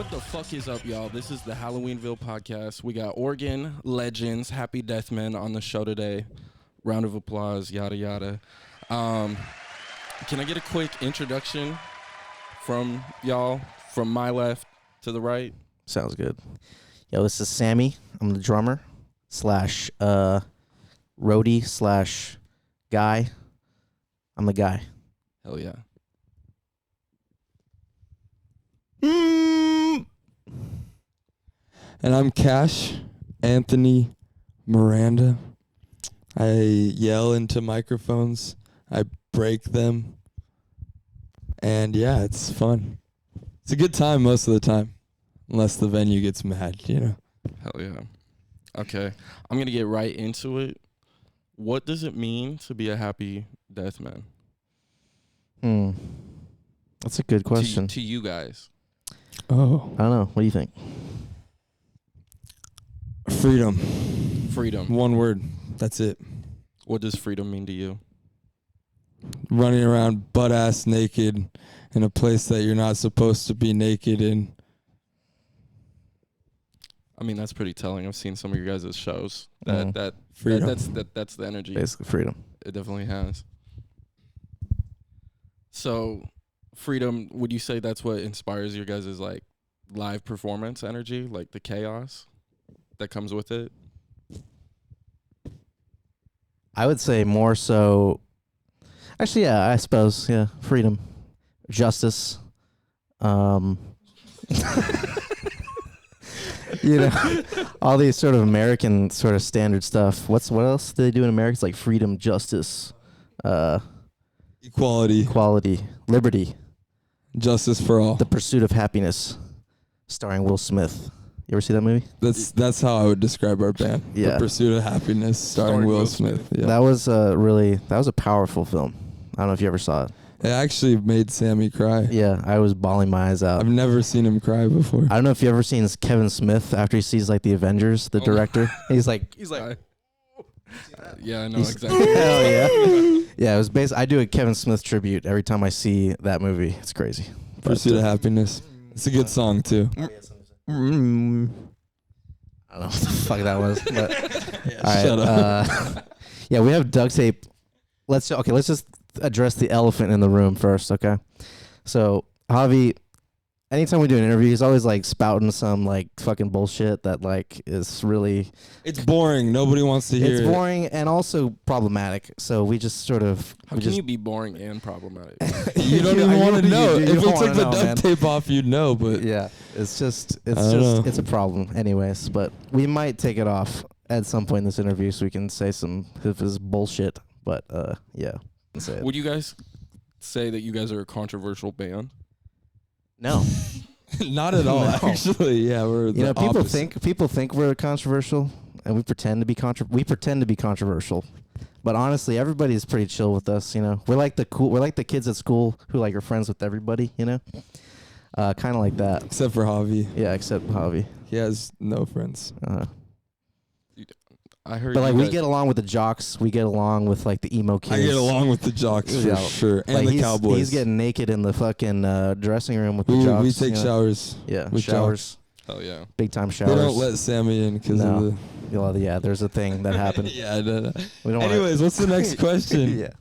What the fuck is up, y'all? This is the Halloweenville Podcast. We got Oregon legends, Happy Deathmen on the show today. Round of applause, yada yada. Can I get a quick introduction from y'all, from my left to the right? Sounds good. Yo, this is Sammy. I'm the drummer slash roadie slash guy. I'm the guy. Hell yeah. And I'm Cash Anthony Miranda. I yell into microphones. I break them. And yeah, it's fun. It's a good time most of the time. Unless the venue gets mad, you know. Hell yeah. Okay. I'm going to get right into it. What does it mean to be a Happy Deathman? That's a good question. To you guys. Oh. I don't know. What do you think? Freedom. Freedom. One word. That's it. What does freedom mean to you? Running around butt-ass naked in a place that you're not supposed to be naked in. I mean, that's pretty telling. I've seen some of your guys' shows. That's the energy. Basically freedom. It definitely has. So, freedom, would you say that's what inspires your guys' like live performance energy, like the chaos that comes with it? I would say more so. Actually, yeah, I suppose. Yeah, freedom, justice. You know, all these sort of American sort of standard stuff. What else do they do in America? It's like freedom, justice, Equality. Liberty, Justice for all. The Pursuit of Happiness, starring Will Smith. You ever see that movie? That's how I would describe our band. Yeah. The Pursuit of Happiness, starring Will Smith. Yeah. That was a powerful film. I don't know if you ever saw it. It actually made Sammy cry. Yeah, I was bawling my eyes out. I've never seen him cry before. I don't know if you ever seen Kevin Smith after he sees like the Avengers, the director. He's like, yeah, I know exactly. Hell yeah. Yeah, it was I do a Kevin Smith tribute every time I see that movie. It's crazy. Pursuit of Happiness. It's a good song too. I don't know what the fuck that was, but Shut up. Yeah, we have duct tape. Let's just address the elephant in the room first, okay? So, Javi, anytime we do an interview, he's always like spouting some like fucking bullshit that like is really... It's boring. Nobody wants to hear it. It's boring and also problematic. So we just sort of... How can you be boring and problematic? You don't even want to know. If we took the man. duct tape off, you'd know, but... Yeah, it's a problem anyways, but we might take it off at some point in this interview so we can say some of his bullshit, but yeah. Would you guys say that you guys are a controversial band? No. Not at all, actually. Yeah, we're the people think we're controversial, and we pretend to be controversial. But honestly, everybody's pretty chill with us, you know. We're like the kids at school who like are friends with everybody, you know. Kind of like that. Except for Javi. Yeah, except Javi. He has no friends. I heard. But like we get along with the jocks. We get along with like the emo kids. I get along with the jocks for sure, and like the Cowboys. He's getting naked in the fucking dressing room with the jocks. We take showers. Yeah, with showers. Oh yeah, big time showers. They don't let Sammy in because of the. Well, yeah, there's a thing that happened. Yeah. No. We don't Anyways, what's the next question? Yeah.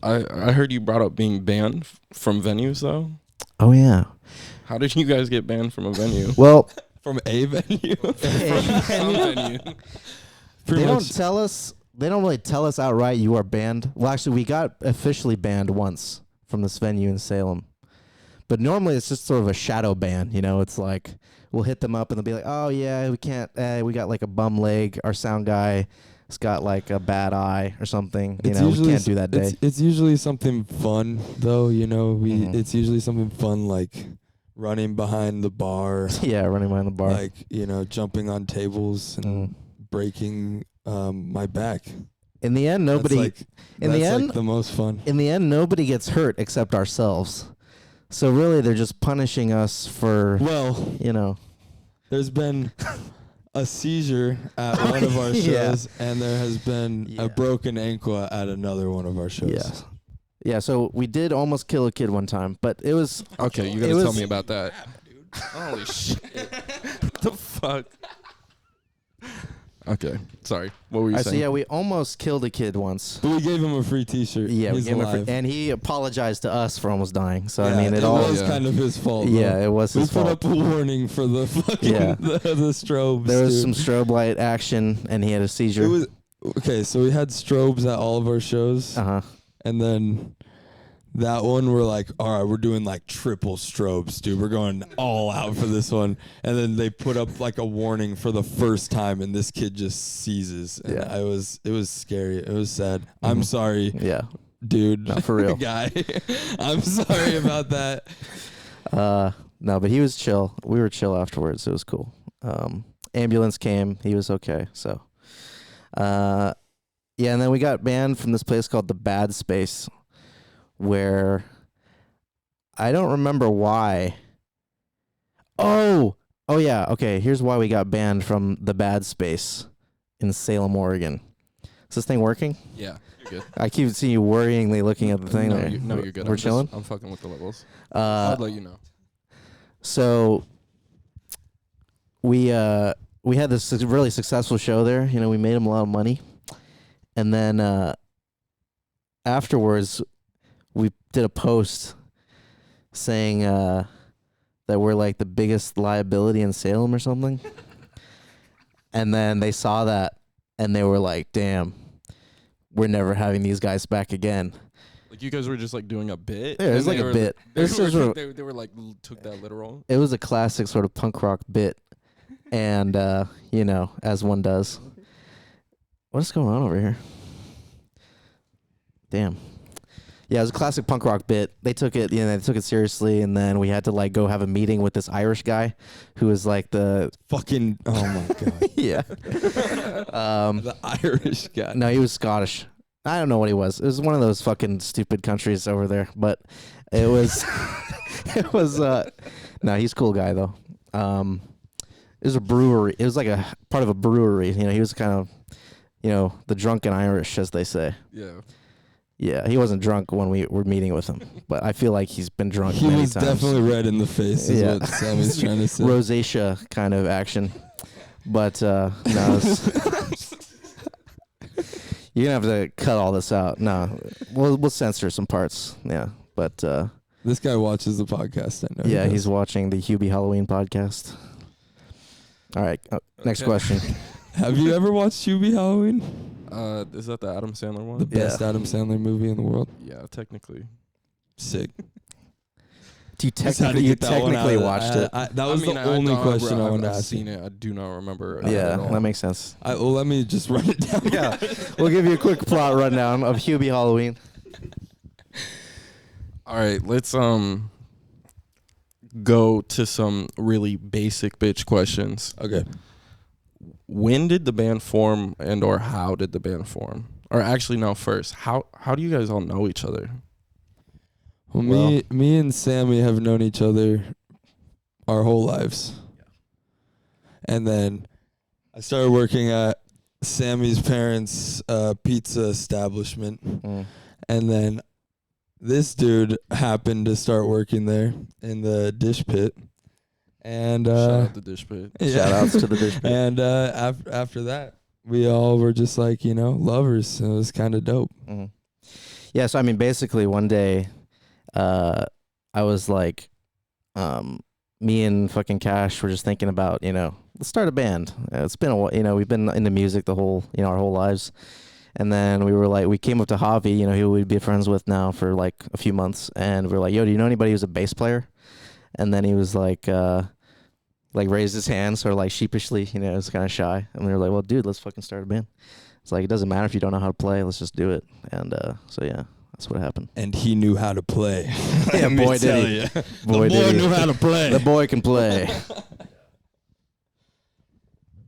I heard you brought up being banned from venues though. Oh yeah. How did you guys get banned from a venue? Well, from a venue. From some venue. They don't tell us. They don't really tell us outright you are banned. Well, actually, we got officially banned once from this venue in Salem. But normally it's just sort of a shadow ban. You know, it's like we'll hit them up and they'll be like, "Oh yeah, we can't. We got like a bum leg. Our sound guy has got like a bad eye or something. We can't do that day." It's usually something fun though. You know, it's usually something fun like running behind the bar. Yeah, running behind the bar. Like, you know, jumping on tables and breaking my back. In the end, nobody. That's the most fun. In the end, nobody gets hurt except ourselves. So really, they're just punishing us for. Well, you know, there's been a seizure at one of our shows, and there has been a broken ankle at another one of our shows. Yeah. Yeah, so we did almost kill a kid one time, but it was Okay, you gotta tell me about that. Holy shit. What the fuck? Okay, sorry. What were you So saying? yeah, we almost killed a kid once. But we gave him a free T-shirt. Yeah, we He's gave him alive. and he apologized to us for almost dying. So Yeah, I mean, it all was kind of his fault. yeah, though. it was We his put fault. up a warning for the fucking Yeah. the strobes. There was dude. some strobe light action, and he had a seizure. It was okay. So we had strobes at all of our shows, and then that one we're like, all right, we're doing like triple strobes, dude. We're going all out for this one. And then they put up like a warning for the first time, and this kid just seizes. And Yeah. it was scary. It was sad. I'm sorry, Yeah, dude. no, for real. guy. I'm sorry about that. No, but he was chill. We were chill afterwards. It was cool. Ambulance came. He was okay. So, yeah, and then we got banned from this place called the Bad Space, where I don't remember why. Oh yeah. Okay, here's why we got banned from the Bad Space in Salem, Oregon. Is this thing working? Yeah, you're good. I keep seeing you worryingly looking at the thing. No, there. you're good. We're I'm chilling. I'm fucking with the levels. Uh, I'll let you know. So we had this really successful show there. You know, we made him a lot of money, and then afterwards, we did a post saying that we're like the biggest liability in Salem or something. And then they saw that, and they were like, "Damn, we're never having these guys back again." Like you guys were just like doing a bit. Yeah, it was and like a were- bit. They This is were, sort they were like took that literal. It was a classic sort of punk rock bit, and you know, as one does. What is going on over here? Damn. Yeah, it was a classic punk rock bit. They took it, they took it seriously, and then we had to like go have a meeting with this Irish guy, who was like the Fucking oh my god. yeah. The Irish guy. No, he was Scottish. I don't know what he was. It was one of those fucking stupid countries over there, but it was it was no, he's a cool guy though. It was a brewery. It was like a part of a brewery. You know, he was kind of, the drunken Irish, as they say. Yeah. Yeah, he wasn't drunk when we were meeting with him, but I feel like he's been drunk He many was times. definitely red in the face, is Yeah. what Sammy's trying to say. Rosacea kind of action. But no, you're gonna have to cut all this out. No, we'll censor some parts. Yeah, but This guy watches the podcast, I know. yeah, he he's does. watching the Hubie Halloween podcast. All right, next Okay. question. Have you ever watched Hubie Halloween? Is that the Adam Sandler one? The best Adam Sandler movie in the world. Yeah, technically. Sick. Do you Just had to technically get that one technically out. watched it? That was the I only don't question remember. I wanted to I've ask seen you. it. I do not remember. Yeah, at all. that makes sense. Well, let me just run it down. Yeah, we'll give you a quick plot rundown of Hubie Halloween. All right, let's go to some really basic bitch questions. Okay. When did the band form, and or how did the band form? Or actually, no. First, how do you guys all know each other? Well, Well- me and Sammy have known each other our whole lives. And then I started working at Sammy's parents' pizza establishment. And then this dude happened to start working there in the dish pit. And Shout out the dish pit. Shout outs to the dish pit. And after that, we all were just like, lovers. It was kind of dope. Mm-hmm. Yeah, so I mean, basically, one day, I was like, me and fucking Cash were just thinking about, let's start a band. It's been a while, we've been into music the whole, our whole lives. And then we were like, we came up to Javi, who we'd be friends with now for like a few months. And we were like, yo, do you know anybody who's a bass player? And then he was like raised his hand, sort of like sheepishly, was kind of shy. And we were like, well, dude, let's fucking start a band. It's like, it doesn't matter if you don't know how to play. Let's just do it. And so, yeah, that's what happened. And he knew how to play. Yeah, Let me boy, did tell he. ya. Boy, the boy did he. knew how to play. The boy can play.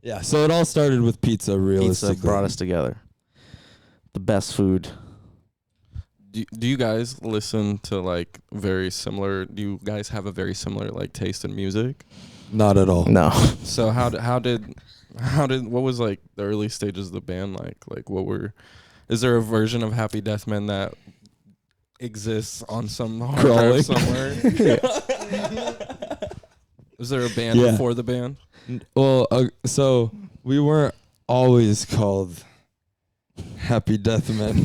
Yeah, so it all started with pizza, realistically. Pizza brought us together. The best food. Do you guys listen to like very similar? Do you guys have a very similar like taste in music? Not at all. No. So how did what was like the early stages of the band like? Like is there a version of Happy Death Men that exists on some hard Crawling. drive somewhere. Is there a band before the band? Well, so we weren't always called Happy Death Men.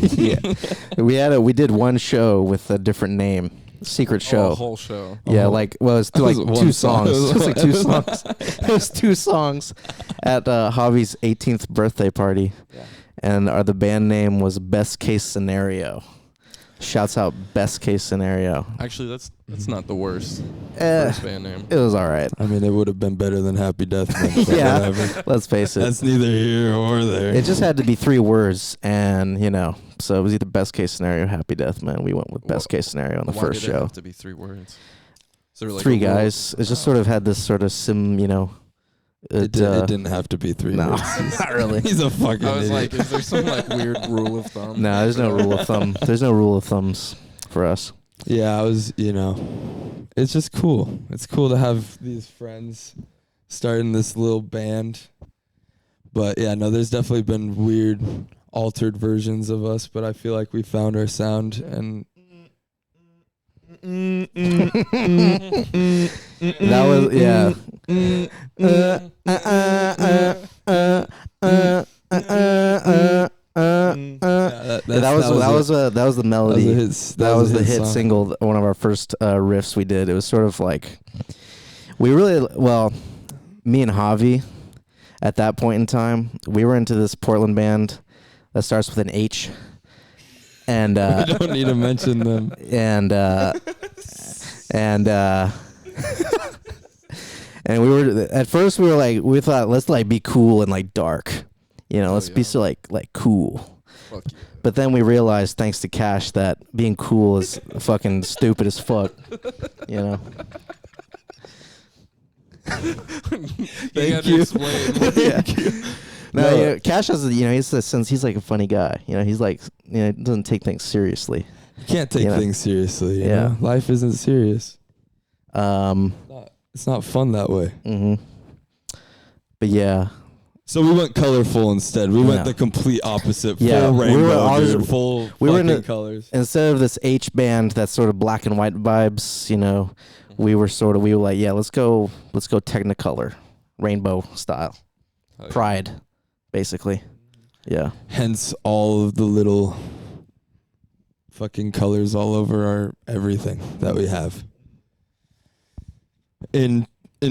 Yeah, we did one show with a different name, secret show. A whole show. Yeah, like it was like It was two one songs. song. It was like 2 songs. It was 2 songs at Javi's 18th birthday party, and the band name was Best Case Scenario. Shouts out Best Case Scenario. Actually, that's not the worst First band name. It was all right. I mean, it would have been better than Happy Death Men. But Yeah. whatever. Let's face it. That's neither here or there. It just had to be 3 words, and so it was either Best Case Scenario, Happy Death Man. We went with Best Case Scenario on the Why first did it show. have to be 3 words? Is there like 3 a rule? guys. It just sort of had this sort of it didn't have to be 3 No, words. not really. He's a fucking I was idiot. like, is there some like weird rule of thumb? No, there's no rule of thumb. There's no rule of thumbs for us. Yeah, it's just cool. It's cool to have these friends starting this little band. But yeah, no, there's definitely been weird altered versions of us, but I feel like we found our sound and That was that was the melody. That was the hit single. One of our first riffs we did. It was sort of like me and Javi. At that point in time, we were into this Portland band that starts with an H, and we don't need to mention them. and and we were at first we thought let's like be cool and like dark, let's be so like cool. Fuck yeah. But then we realized, thanks to Cash, that being cool is fucking stupid as fuck. Thank you. Explain. No, Cash has he's a sense. He's like a funny guy. He's like doesn't take things seriously. You can't take things seriously. You Yeah. know? Life isn't serious. It's not fun that way. Mm-hmm. But yeah. So we went colorful instead. We went the complete opposite. Yeah, Full we were rainbow, always- dude. Full we were fucking in a- colors. Instead of this H band that's sort of black and white vibes, we were like, yeah, let's go Technicolor, rainbow style, Pride, basically. Yeah. Hence all of the little fucking colors all over our everything that we have. In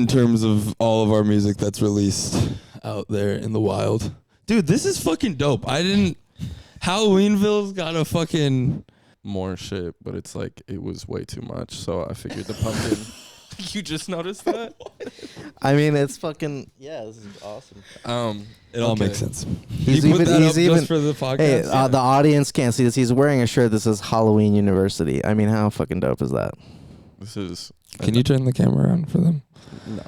terms of all of our music that's released out there in the wild. Dude, this is fucking dope. Halloweenville's got a fucking More shit, but it's like it was way too much, so I figured the pumpkin. You just noticed that? I mean, it's fucking this is awesome. it all makes sense. He's You put even that he's up even just for the podcast. Hey, the audience can't see this. He's wearing a shirt that says Halloween University. I mean, how fucking dope is that? This is. Can you turn the camera on for them? No.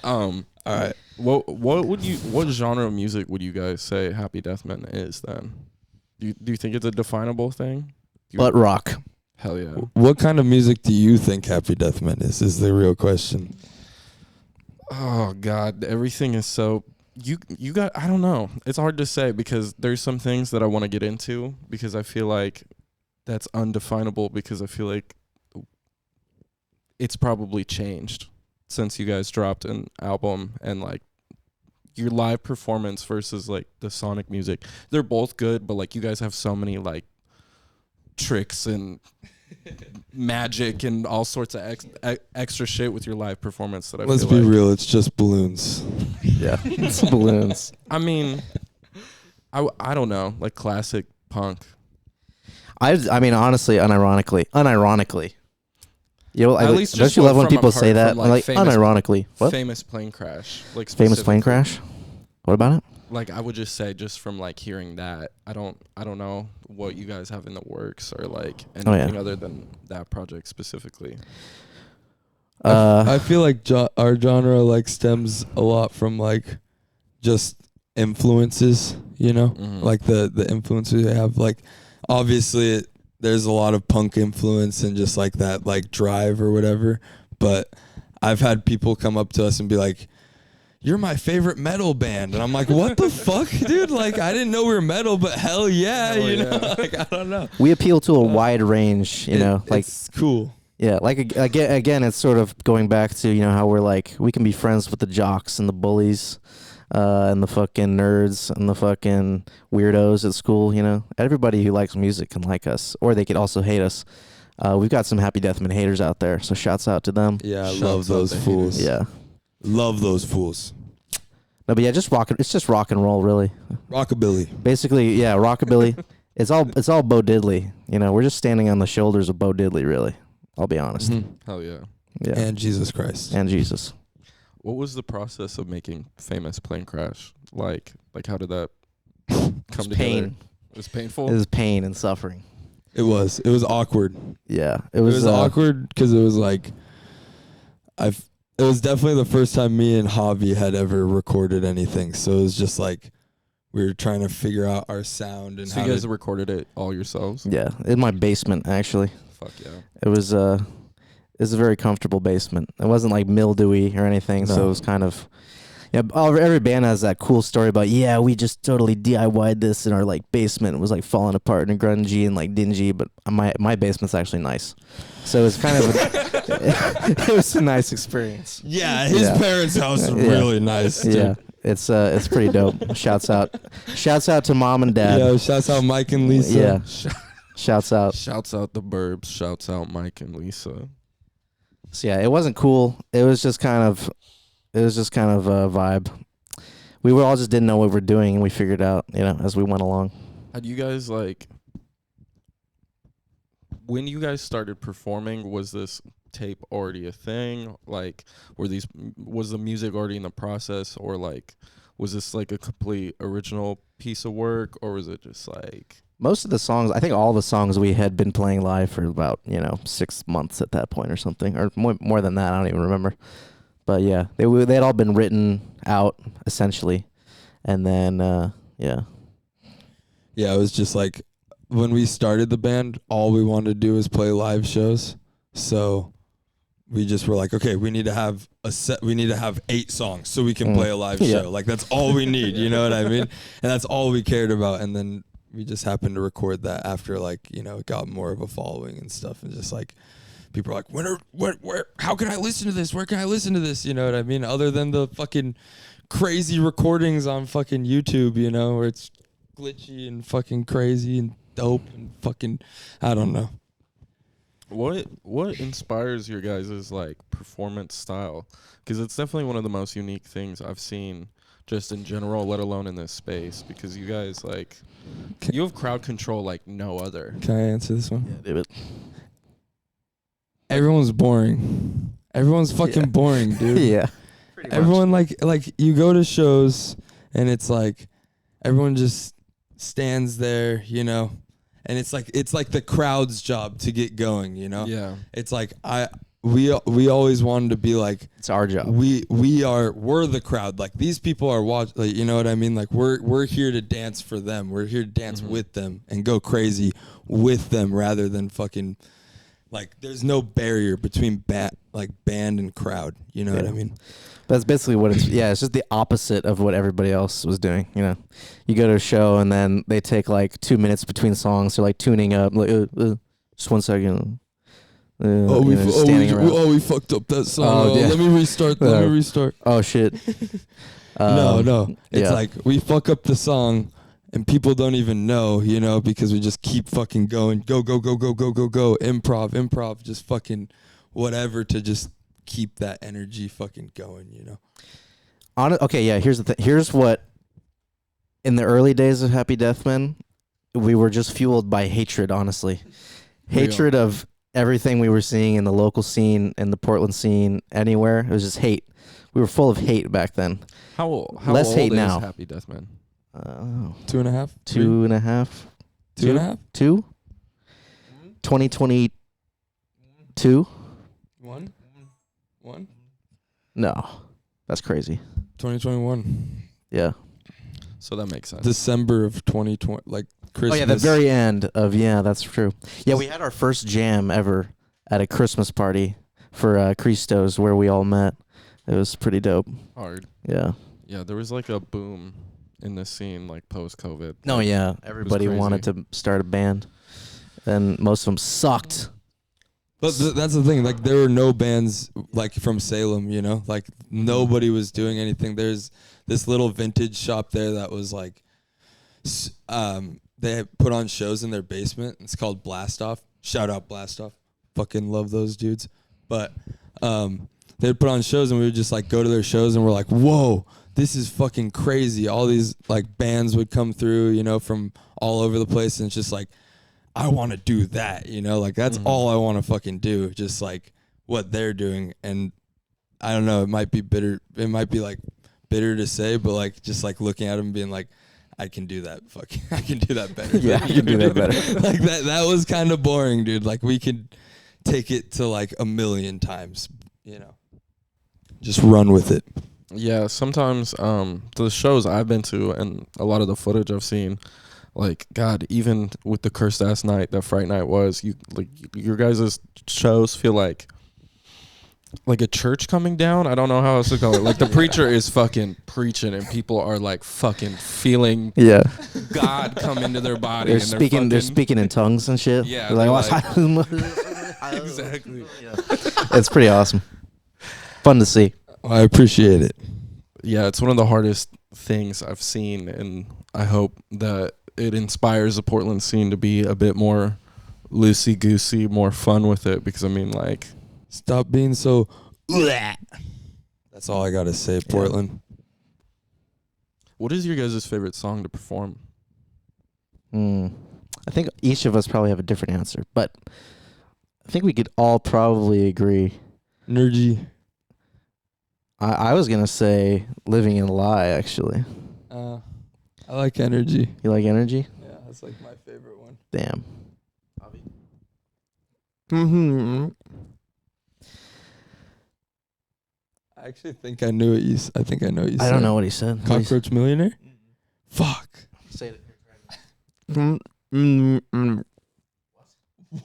All right. What genre of music would you guys say Happy Death Men is then? Do you think it's a definable thing? Butt rock. Hell yeah. What kind of music do you think Happy Death Men is the real question. Oh God, everything is so you got. I don't know. It's hard to say because there's some things that I want to get into because I feel like that's undefinable because I feel like it's probably changed since you guys dropped an album and like your live performance versus like the sonic music. They're both good, but like you guys have so many like tricks and magic and all sorts of extra shit with your live performance that Let's feel be like, real, it's just balloons. Yeah, it's balloons. I mean, I don't know, like classic punk. I mean, honestly, unironically. At least don't just you love when from people a say part that? from, like, Like famous- unironically. What? Famous plane crash, like Famous plane specifically. crash? What about it? Like I would just say, just from like hearing that, I don't know what you guys have in the works or like anything other than that project specifically. I feel like our genre like stems a lot from like just influences, Mhm. like the influences we have. Like obviously there's a lot of punk influence and just like that like drive or whatever. But I've had people come up to us and be like, you're my favorite metal band. And I'm like, what the fuck, dude? Like, I didn't know we were metal, but hell yeah, you know? Like, I don't know. We appeal to a wide range, you know? Like, it's cool. Yeah, like, again, it's sort of going back to, you know, how we're like, we can be friends with the jocks and the bullies and the fucking nerds and the fucking weirdos at school, you know? Everybody who likes music can like us, or they could also hate us. We've got some Happy Deathman haters out there, so shouts out to them. Yeah, I love those fools. Yeah. Love those fools. No, but yeah, it's just rock and roll, really. Rockabilly. Basically, yeah, rockabilly. It's all Bo Diddley. You know, we're just standing on the shoulders of Bo Diddley, really. I'll be honest. Mm-hmm. Hell yeah. Yeah. And Jesus Christ. And Jesus. What was the process of making Famous Plane Crash? Like how did that come together? Pain. It was painful? It was pain and suffering. It was awkward. Yeah. It was awkward because it was like, it was definitely the first time me and Javi had ever recorded anything. So it was just like we were trying to figure out our sound and so you guys recorded it all yourselves? Yeah, in my basement actually. Fuck yeah. It was a very comfortable basement. It wasn't like mildewy or anything, so it was kind of every band has that cool story about we just totally DIY'd this in our like basement. It was like falling apart and grungy and like dingy, but my basement's actually nice. So it was kind of it was a nice experience. Yeah, his parents' house is really nice, dude. Yeah. It's pretty dope. Shouts out to mom and dad. Yeah, shouts out Mike and Lisa. Yeah. Shouts out the Burbs. Shouts out Mike and Lisa. So yeah, it wasn't cool. It was just kind of a vibe. We all just didn't know what we were doing, and we figured out, you know, as we went along. Had you guys when you guys started performing, was this tape already a thing? Like, was the music already in the process, or like, was this like a complete original piece of work, or was it just like? Most of the songs, I think all the songs we had been playing live for about, 6 months at that point or something, or more than that. I don't even remember. But yeah, they had all been written out essentially, and then yeah, it was just like when we started the band, all we wanted to do was play live shows. So we just were like, okay, we need to have we need to have 8 songs so we can play a live show. Like that's all we need, you know what I mean? And that's all we cared about. And then we just happened to record that after it got more of a following and stuff, and just like people are like, where, how can I listen to this? Where can I listen to this? You know what I mean? Other than the fucking crazy recordings on fucking YouTube, you know, where it's glitchy and fucking crazy and dope and fucking, I don't know. What inspires your guys' like performance style? Because it's definitely one of the most unique things I've seen just in general, let alone in this space, because you guys you have crowd control like no other. Can I answer this one? Yeah, David. Everyone's boring. Everyone's fucking boring, dude. Yeah. Everyone like you go to shows and it's like everyone just stands there, you know, and it's like the crowd's job to get going, you know. Yeah. It's like we always wanted to be like, it's our job. We're the crowd. Like these people are watching, like, you know what I mean? Like we're here to dance for them. We're here to dance with them and go crazy with them, rather than fucking like there's no barrier between band and crowd. You know what I mean? That's basically what it's. Yeah, it's just the opposite of what everybody else was doing. You know, you go to a show and then they take like 2 minutes between songs. They're like tuning up, like just 1 second. We fucked up that song. Let me restart. Oh shit. No. It's like we fuck up the song and people don't even know, you know, because we just keep fucking going. Go. Improv, just fucking whatever to just keep that energy fucking going, you know. Okay, yeah, here's the thing. Here's what, in the early days of Happy Deathman, we were just fueled by hatred, honestly. Hatred of everything we were seeing in the local scene, in the Portland scene, anywhere. It was just hate. We were full of hate back then. How Less old hate is now. Happy Deathman? 2.5? 2.5? 2.5? 2? 2022? 1? No. That's crazy. 2021. Yeah. So that makes sense. December of 2020, like Christmas. Oh, yeah, the very end of, that's true. Yeah, we had our first jam ever at a Christmas party for Christos, where we all met. It was pretty dope. Hard. Yeah. Yeah, there was like a boom in this scene, like post-COVID. No, yeah. Everybody wanted to start a band, and most of them sucked. But that's the thing. Like, there were no bands like from Salem, you know. Like, nobody was doing anything. There's this little vintage shop there that was like, they put on shows in their basement. It's called Blast Off. Shout out Blast Off. Fucking love those dudes. But they'd put on shows, and we would just like go to their shows, and we're like, whoa, this is fucking crazy. All these like bands would come through, you know, from all over the place, and it's just like, I want to do that, you know, like that's all I want to fucking do, just like what they're doing. And I don't know, it might be bitter, it might be like bitter to say, but like just like looking at them and being like, I can do that fucking, I can do that better. Yeah, I can do that better. Like that was kind of boring, dude. Like we could take it to like 1,000,000 times, you know, just run with it. Yeah, sometimes the shows I've been to and a lot of the footage I've seen, like, God, even with the cursed ass night that Fright Night was, you like your guys' shows feel like a church coming down. I don't know how else to call it. Like the preacher is fucking preaching and people are like fucking feeling God come into their body. They're speaking in tongues and shit. Yeah, they're like exactly. Yeah. It's pretty awesome. Fun to see. I appreciate it. Yeah, it's one of the hardest things I've seen, and I hope that it inspires the Portland scene to be a bit more loosey-goosey, more fun with it, because, I mean, like... Stop being so... That's all I gotta say, Portland. What is your guys' favorite song to perform? I think each of us probably have a different answer, but I think we could all probably agree. Energy. I was going to say Living in a Lie, actually. I like Energy. You like Energy? Yeah, that's like my favorite one. Damn. I actually think I knew what you said. I think I know what you said. I don't know what he said. Cockroach Millionaire? Fuck. Say it.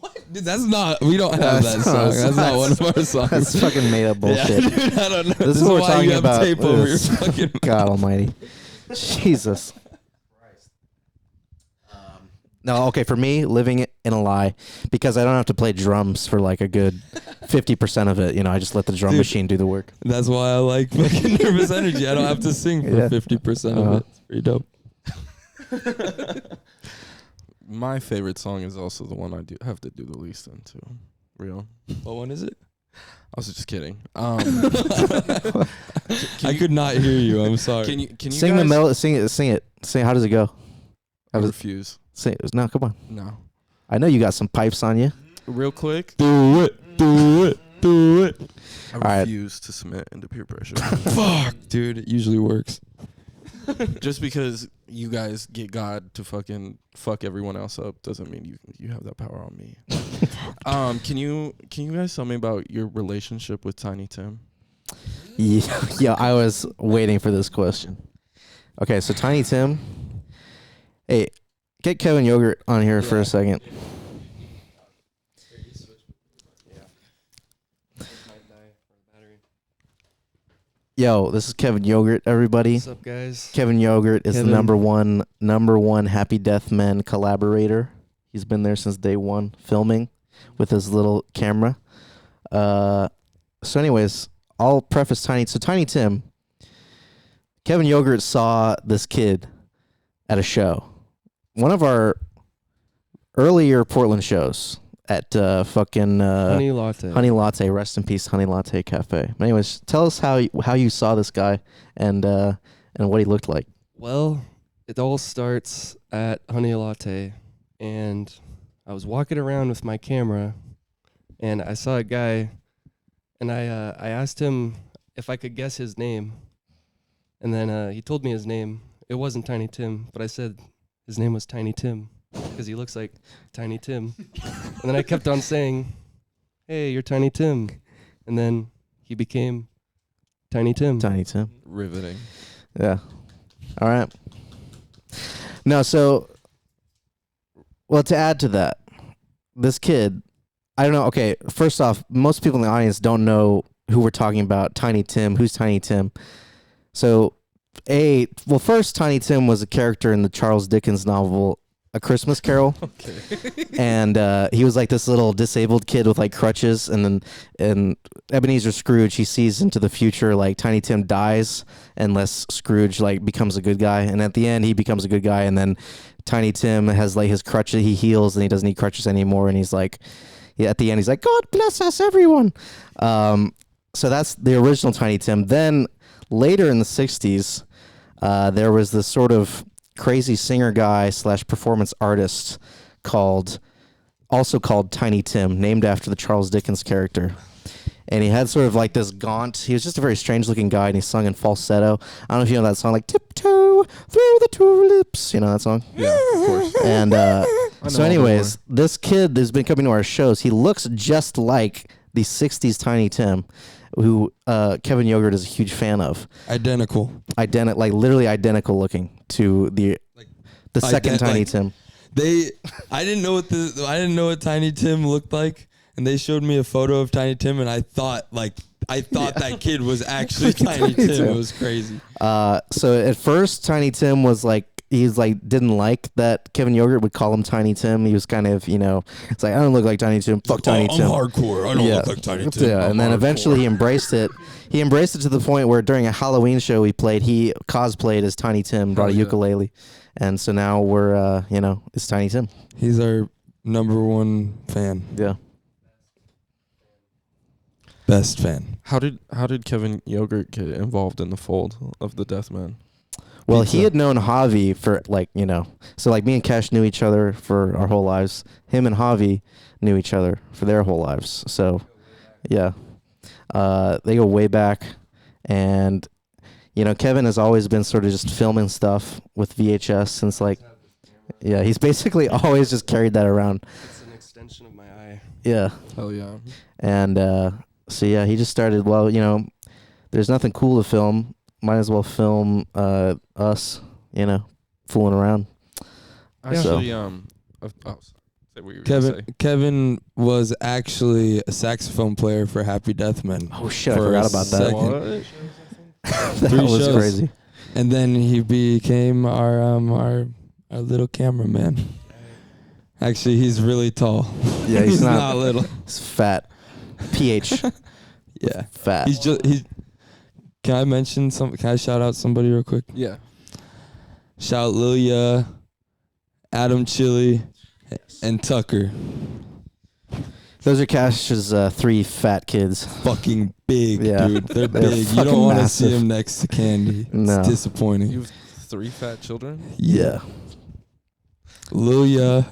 What? Dude, that's not... We don't have that song. That's not one of our songs. That's fucking made up bullshit. Yeah, dude, I don't know. This is what we're why talking you have about. tape over your fucking... God almighty. Jesus. No, okay, for me, Living in a Lie, because I don't have to play drums for like a good 50% of it. You know, I just let the drum machine do the work. That's why I like fucking Nervous Energy. I don't have to sing for 50% of it. It's pretty dope. My favorite song is also the one I do have to do the least in, too. Real. What one is it? I was just kidding. I could not hear you. I'm sorry. Can you sing guys the melody? Sing it. How does it go? I refuse. Sing it. No, come on. No. I know you got some pipes on you. Real quick. Do it. I refuse to submit into peer pressure. Fuck, dude. It usually works. Just because you guys get God to fucking fuck everyone else up doesn't mean you have that power on me. Can you guys tell me about your relationship with Tiny Tim? Yeah, I was waiting for this question. Okay, so Tiny Tim. Hey, get Kevin Yogurt on here for a second. Yo, this is Kevin Yogurt, everybody. What's up, guys? Kevin Yogurt is the number one Happy Death Men collaborator. He's been there since day one, filming with his little camera. So anyways, I'll preface Tiny Tim. Kevin Yogurt saw this kid at a show. One of our earlier Portland shows at Honey Latte. Honey Latte, rest in peace, Honey Latte Cafe. Anyways, tell us how you saw this guy and what he looked like. Well, it all starts at Honey Latte, and I was walking around with my camera, and I saw a guy, and I asked him if I could guess his name, and then he told me his name. It wasn't Tiny Tim, but I said his name was Tiny Tim because he looks like Tiny Tim. And then I kept on saying, "Hey, you're Tiny Tim," and then he became Tiny Tim. Tiny Tim. Riveting. Yeah. All right. No, so, well, to add to that, this kid, I don't know. Okay, first off, most people in the audience don't know who we're talking about, Tiny Tim. Who's Tiny Tim? So, first, Tiny Tim was a character in the Charles Dickens novel A Christmas Carol. Okay. And he was like this little disabled kid with like crutches, and Ebenezer Scrooge, he sees into the future, like Tiny Tim dies unless Scrooge like becomes a good guy, and at the end he becomes a good guy, and then Tiny Tim has like his crutches, he heals and he doesn't need crutches anymore, and he's like, at the end he's like, God bless us everyone. So that's the original Tiny Tim. Then later in the 60s, there was this sort of crazy singer guy / performance artist also called Tiny Tim, named after the Charles Dickens character. And he had sort of like this gaunt, he was just a very strange looking guy, and he sung in falsetto. I don't know if you know that song, like Tiptoe Through the Tulips. You know that song? Yeah, of course. And so anyways, this kid that's been coming to our shows, he looks just like the 60s Tiny Tim, who Kevin Yogurt is a huge fan of. Identical. Like literally identical looking to the second Tiny Tim. I didn't know what Tiny Tim looked like, and they showed me a photo of Tiny Tim, and I thought that kid was actually Tiny Tim. It was crazy. So at first, Tiny Tim was like, didn't like that Kevin Yogurt would call him Tiny Tim. He was kind of, it's like, I don't look like Tiny Tim. Fuck Tiny Tim. I'm hardcore. I don't look like Tiny Tim. Yeah, and then eventually he embraced it. He embraced it to the point where during a Halloween show he cosplayed as Tiny Tim, brought a ukulele. And so now we're, it's Tiny Tim. He's our number one fan. Yeah. Best fan. How did Kevin Yogurt get involved in the fold of the Deathman? Well, he had known Javi for so like me and Cash knew each other for our whole lives. Him and Javi knew each other for their whole lives. So, yeah, they go way back, and Kevin has always been sort of just filming stuff with VHS since he's basically always just carried that around. It's an extension of my eye. Yeah. Hell yeah. And so yeah, he just started. Well, there's nothing cool to film. Might as well film us, fooling around. Actually, say what you were gonna say. Kevin was actually a saxophone player for Happy Death Men. Oh shit, I forgot about that. What? That was shows. crazy. And then he became our little cameraman. Actually, he's really tall. Yeah, he's not little. He's fat. PH. Yeah, fat. Can I mention Can I shout out somebody real quick? Yeah. Shout Lilia, Adam Chili, and Tucker. Those are Cash's 3 fat kids. Fucking big, Yeah. dude. They're big. You don't want to see them next to Candy. No. It's disappointing. You have 3 fat children? Yeah. Lilia,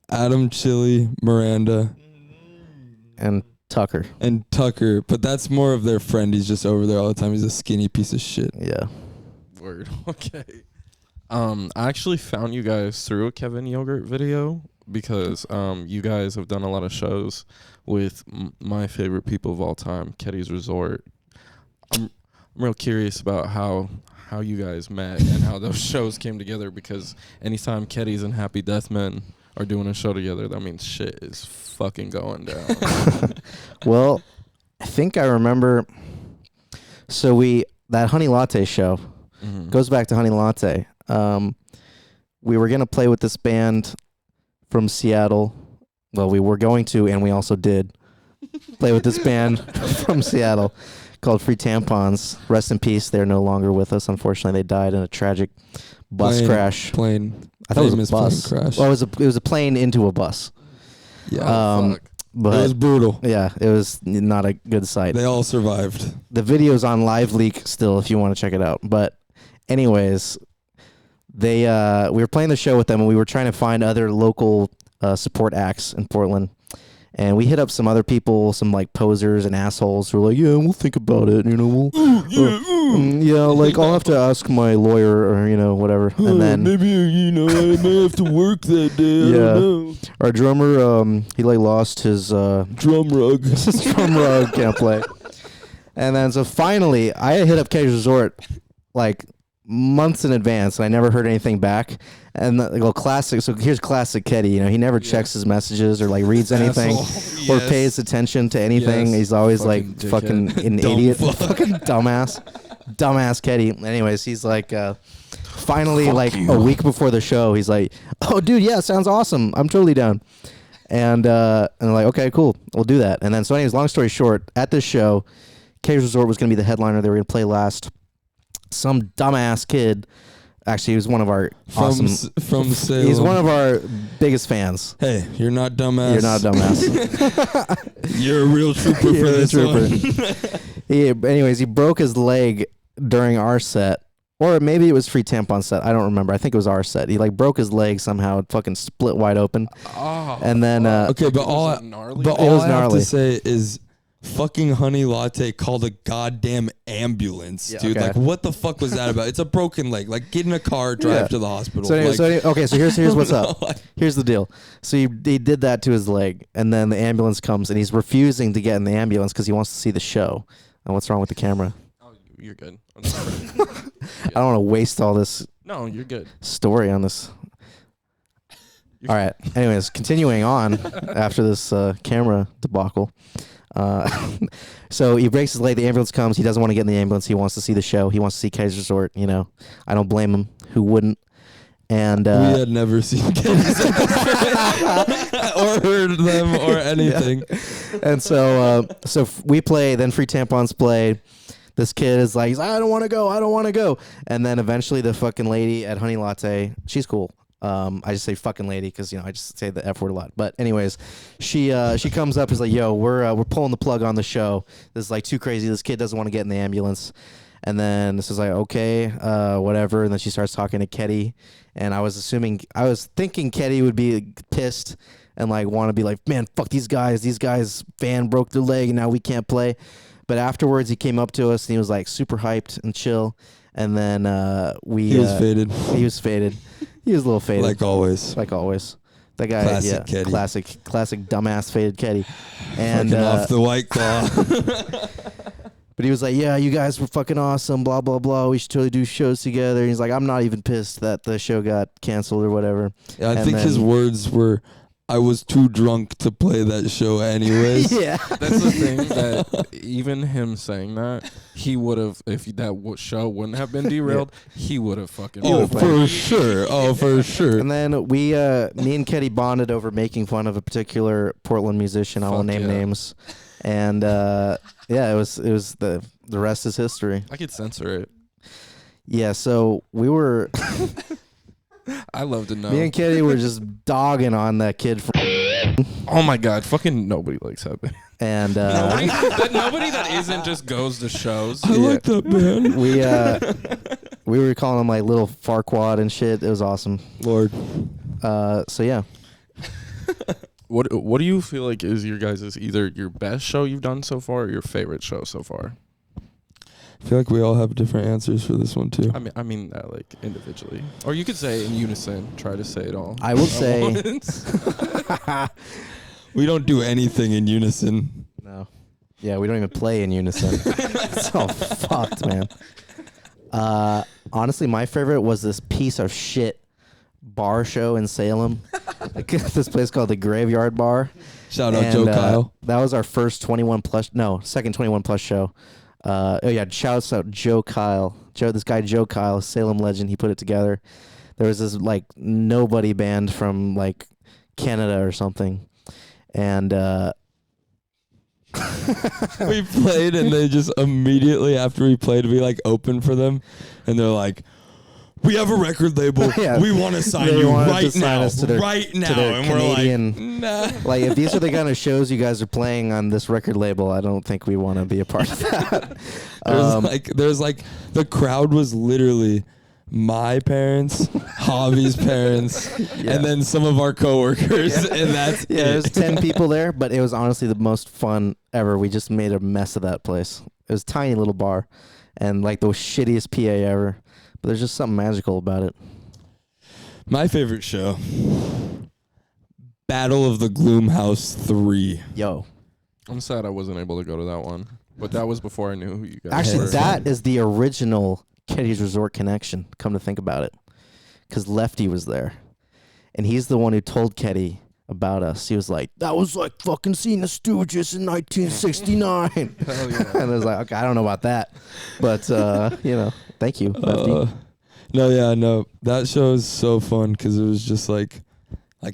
Adam Chili, Miranda, And Tucker. But that's more of their friend. He's just over there all the time. He's a skinny piece of shit. Yeah. Word. Okay. I actually found you guys through a Kevin Yogurt video because you guys have done a lot of shows with my favorite people of all time, Ketty's Resort. I'm real curious about how you guys met and how those shows came together, because anytime Ketty's and Happy Death Men are doing a show together, that means shit is fucking going down. Well, I think I remember. So that Honey Latte show goes back to Honey Latte. We were gonna play with this band from Seattle. Well, we were going to, and we also did play with this band from Seattle called Free Tampons. Rest in peace. They're no longer with us. Unfortunately, they died in a tragic bus crash. I thought it was a bus. Plane crash. Well, it was a plane into a bus. Yeah. Fuck. But it was brutal. Yeah, it was not a good sight. They all survived. The video's on Live Leak still if you want to check it out. But anyways, we were playing the show with them, and we were trying to find other local support acts in Portland. And we hit up some other people, some like posers and assholes who were like, yeah, we'll think about it. We'll I'll have to ask my lawyer or, whatever. And then maybe, I may have to work that day. I don't know. Our drummer, he lost his drum rug. his drum rug, can't play. And then so finally, I hit up Ketty's Resort months in advance, and I never heard anything back. And classic. So here's classic Keddy. You know, he never checks his messages or like reads anything or pays attention to anything. He's always fucking an idiot, fucking dumbass Keddy. Anyways, he's like, finally, a week before the show, he's like, "Oh, dude, yeah, sounds awesome. I'm totally down." And I'm like, "Okay, cool, we'll do that." And then, so anyways, long story short, at this show, Cage Resort was going to be the headliner. They were going to play last. Some dumbass kid. Actually, he was one of our from Salem. He's one of our biggest fans. Hey, you're not dumbass. You're not a dumbass. You're a real trooper for this one. Anyways, he broke his leg during our set. Or maybe it was Free Tampon set. I don't remember. I think it was our set. He broke his leg somehow. It fucking split wide open. Oh, and then okay, but all I have to say is fucking Honey Latte called a goddamn ambulance, dude. Okay. Like, what the fuck was that about? It's a broken leg. Like, get in a car, drive to the hospital. So here's what's up. Here's the deal. So he did that to his leg, and then the ambulance comes, and he's refusing to get in the ambulance because he wants to see the show. And what's wrong with the camera? Oh, you're good. I'm sorry. I don't want to waste all this. No, you're good. Story on this. All right. Anyways, continuing on after this camera debacle. So he breaks his leg. The ambulance comes. He doesn't want to get in the ambulance. He wants to see the show. He wants to see Cage Resort. You know, I don't blame him. Who wouldn't? And we had never seen Cage or heard them or anything. Yeah. And so we play. Then Free Tampons play. This kid is like, I don't want to go. I don't want to go. And then eventually the fucking lady at Honey Latte, she's cool. I just say fucking lady because, you know, I just say the F word a lot. But anyways, she comes up and is like, yo, we're pulling the plug on the show. This is like too crazy. This kid doesn't want to get in the ambulance. And then this is like, okay, whatever. And then she starts talking to Keddy. And I was thinking Keddy would be pissed and like want to be like, man, fuck these guys. These guys' fan broke their leg and now we can't play. But afterwards, he came up to us and he was like super hyped and chill. And then he was faded. He was faded. He was a little faded. Like always. Like always. That guy, classic Keddy. Classic dumbass faded Keddy. And off the White Claw. But he was like, yeah, you guys were fucking awesome, blah, blah, blah. We should totally do shows together. And he's like, I'm not even pissed that the show got canceled or whatever. Yeah, I think his words were, I was too drunk to play that show anyways. Yeah. That's the thing, that even him saying that, he would have, if that show wouldn't have been derailed, he would have fucking... Oh, for sure. Oh, for sure. And then me and Keddy bonded over making fun of a particular Portland musician. I won't name names. And it was the rest is history. I could censor it. Yeah, so we were... I love to know. Me and Keddy were just dogging on that kid from... Oh my god, fucking nobody likes that band. And nobody that isn't just goes to shows. I like that band. We were calling him like Little Farquaad and shit. It was awesome. Lord. So yeah. What do you feel like is your guys' either your best show you've done so far or your favorite show so far? I feel like we all have different answers for this one too. I mean like individually, or you could say in unison. Try to say it all. I will say, we don't do anything in unison. No. Yeah, we don't even play in unison. It's all fucked, man. Honestly, my favorite was this piece of shit bar show in Salem. This place called the Graveyard Bar. Shout out Joe Kyle. That was our first second 21 plus show. Shouts out Joe Kyle. This guy Joe Kyle, Salem legend. He put it together. There was this like nobody band from like Canada or something, and we played, and they just immediately after we played, we like opened for them, and they're like, "We have a record label. Yeah. We want to sign you right now, right now." And Canadian, we're like, "Nah." Like if these are the kind of shows you guys are playing on this record label, I don't think we want to be a part of that. There's like the crowd was literally my parents, Javi's parents, and then some of our coworkers, and that's it. There's 10 people there, but it was honestly the most fun ever. We just made a mess of that place. It was a tiny little bar, and like the shittiest PA ever. But there's just something magical about it. My favorite show, Battle of the Gloom House 3. Yo. I'm sad I wasn't able to go to that one, but that was before I knew who you guys were. Actually, that is the original Keddy's Resort Connection, come to think about it. Because Lefty was there. And he's the one who told Keddy about us. He was like, that was like fucking seeing the Stooges in 1969. Hell yeah. And I was like, okay, I don't know about that. But, thank you, Lefty. No. That show is so fun because it was just like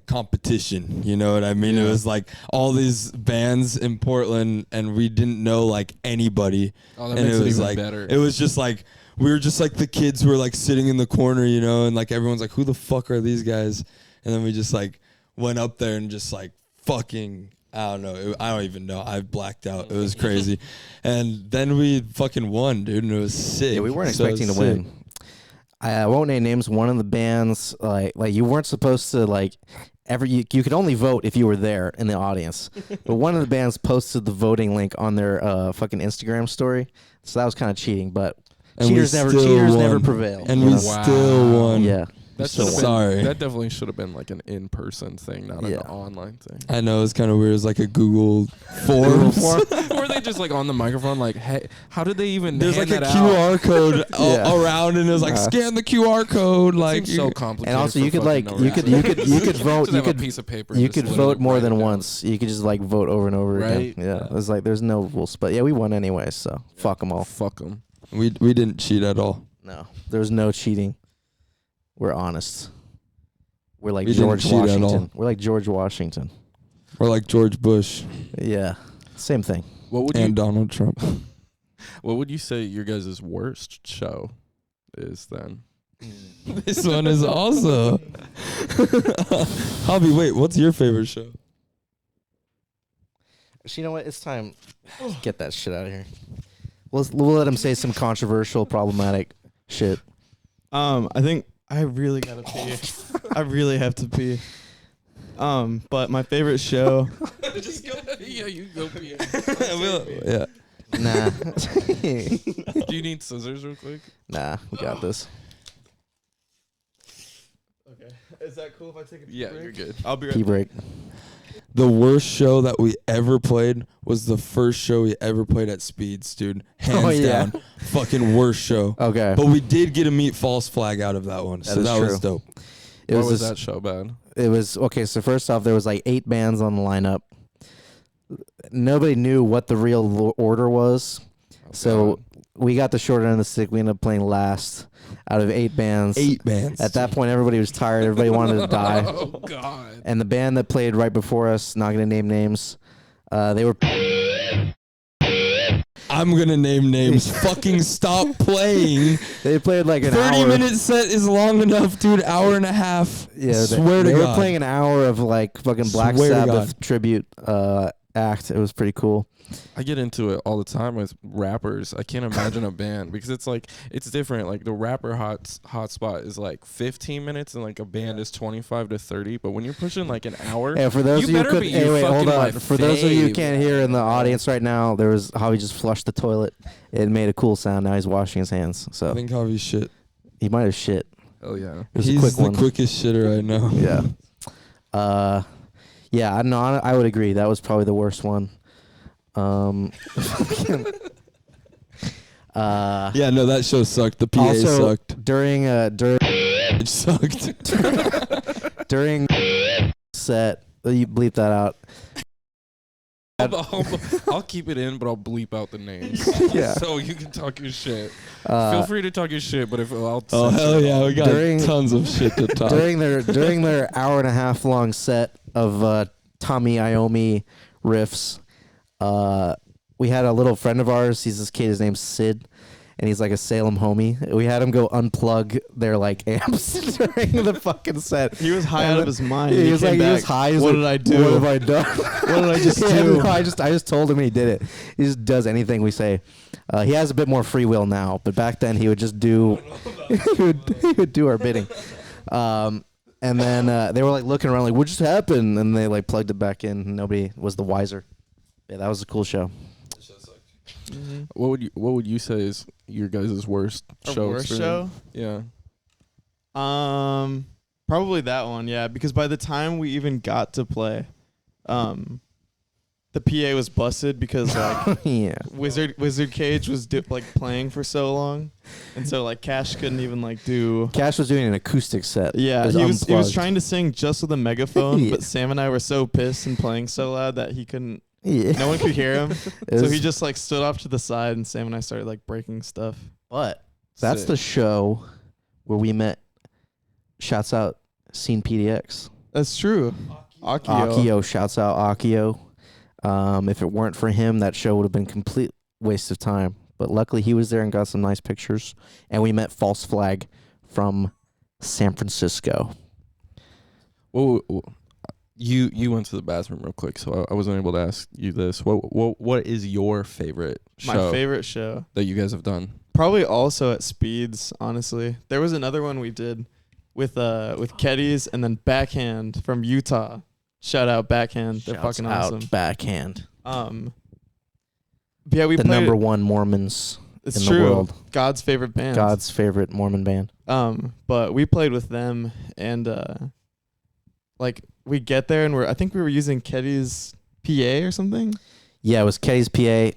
competition, you know what I mean? Yeah. It was like all these bands in Portland and we didn't know like anybody. Oh, that and makes it it was even like better. it was just like we were just like the kids who were like sitting in the corner, you know, and like everyone's like, who the fuck are these guys? And then we just like went up there and just like fucking, I don't know. I don't even know. I blacked out. It was crazy. And then we fucking won, dude, and it was sick. Yeah, we weren't So expecting to sick. win. I won't name names. One of the bands, like you weren't supposed to like you could only vote if you were there in the audience. But one of the bands posted the voting link on their fucking Instagram story, so that was kind of cheating. But And cheaters we never still prevail. And you we know? still won. Yeah. That So should have sorry. been. That definitely should have been like an in-person thing, not an Yeah. online thing. I know it's kind of weird. It's like a Google Forms. Or they just like on the microphone, like, hey, how did they even? There's hand like a that out? QR code Yeah. around, and it was like scan the QR code. Like Seems so complicated. And also, for you could fucking like no you could reason. you could vote. Just You have a could piece of paper. you and could just vote literally more write than it down. once. You could just like vote over and over Right? again. Yeah, it was like there's no rules. But yeah, we won anyway. So fuck them all. Fuck them. we didn't cheat at all. No, there was no cheating. We're honest. We're like We didn't George cheat at all. Washington. We're like George Washington. Or like George Bush Yeah, same thing. What would and you? Donald Trump. What would you say your guys' worst show is then? This one is also. Hobby, wait, what's your favorite show? Actually, you know what? It's time. Get that shit out of here. We'll let him say some controversial, problematic shit. I think I really gotta pee. I really have to pee. But my favorite show. Just go. Yeah, you go pee. Yeah. Nah, Do you need scissors real quick? nah, we got this. Okay. Is that cool if I take a pee Yeah, break? you're good. I'll be right Pee back. break. The worst show that we ever played was the first show we ever played at Speeds, dude. Hands Oh, yeah. down. Fucking worst show. Okay, But we did get a meet false flag out of that one. That So is that was true. dope. it Why was this- that show bad? It was okay. So first off, there was like 8 bands on the lineup. Nobody knew what the real order was. Oh, So God. we got the short end of the stick. We ended up playing last out of 8 bands. 8 bands. At that point, everybody was tired. Everybody wanted to die. Oh God. And the band that played right before us, not gonna name names, they were I'm going to name names. Fucking stop playing. they played like an 30 hour. minute set is long enough, dude. Hour and a half. Yeah, Swear they to were God. playing an hour of like fucking Black Swear to Sabbath God. tribute act. It was pretty cool. I get into it all the time with rappers. I can't imagine a band because it's like it's different. Like the rapper hotspot is like 15 minutes and like a band is 25 to 30. But when you're pushing like an hour, Hey, for those you of you better could, be hey, wait, hold fucking on. my For those of you who fave. can't hear in the audience right now, there was how he just flushed the toilet. It made a cool sound. Now he's washing his hands. I So think Javi's shit. he might have shit. hell yeah. It was a He's quick the one. quickest shitter I know. Yeah. Yeah, I know. I would agree. That was probably the worst one. Yeah, no, that show sucked. The PA Also, sucked. during It sucked. during set, you bleep that out. I'll keep it in, but I'll bleep out the names. Yeah. So you can talk your shit. Feel free to talk your shit, but if I'll Oh, censor hell it yeah. all. We got During- tons of shit to talk. during their hour and a half long set of Tommy Iommi riffs, we had a little friend of ours. He's this kid. His name's Sid, and he's like a Salem homie. We had him go unplug their like amps during the fucking set. He was high And out of his mind. He was came like, he was back, high. He was What like, did I do? What have I done? What did I just Yeah, do? no, I just told him and he did it. He just does anything we say. He has a bit more free will now, but back then he would just do he would do our bidding. And then they were like looking around like, what just happened? And they like plugged it back in and nobody was the wiser. Yeah, that was a cool show. Mhm. What would you say is your guys' worst Our show? worst experience? show? Yeah. Probably that one, yeah. Because by the time we even got to play, the PA was busted because like Yeah. Wizard Cage was playing for so long, and so like Cash couldn't even like do. Cash was doing an acoustic set. Yeah, It he was unplugged. trying to sing just with a megaphone, Yeah. but Sam and I were so pissed and playing so loud that he couldn't. Yeah. No one could hear him, It so was- he just like stood off to the side, and Sam and I started like breaking stuff. But that's Sick. the show where we met. Shouts out Scene PDX. That's true. Akio, shouts out Akio. If it weren't for him, that show would have been complete waste of time. But luckily, he was there and got some nice pictures. And we met False Flag from San Francisco. Well, you went to the bathroom real quick, so I wasn't able to ask you this. What is your favorite show My favorite show. that you guys have done? Probably also at Speeds, honestly. There was another one we did with Keddies and then Backhand from Utah. Shout out Backhand. They're Shouts fucking out awesome. Backhand. Yeah, we The played number one Mormons it's in true. the world. God's favorite band. God's favorite Mormon band. But we played with them and like we get there and I think we were using Keddy's PA or something. Yeah, it was Keddy's PA.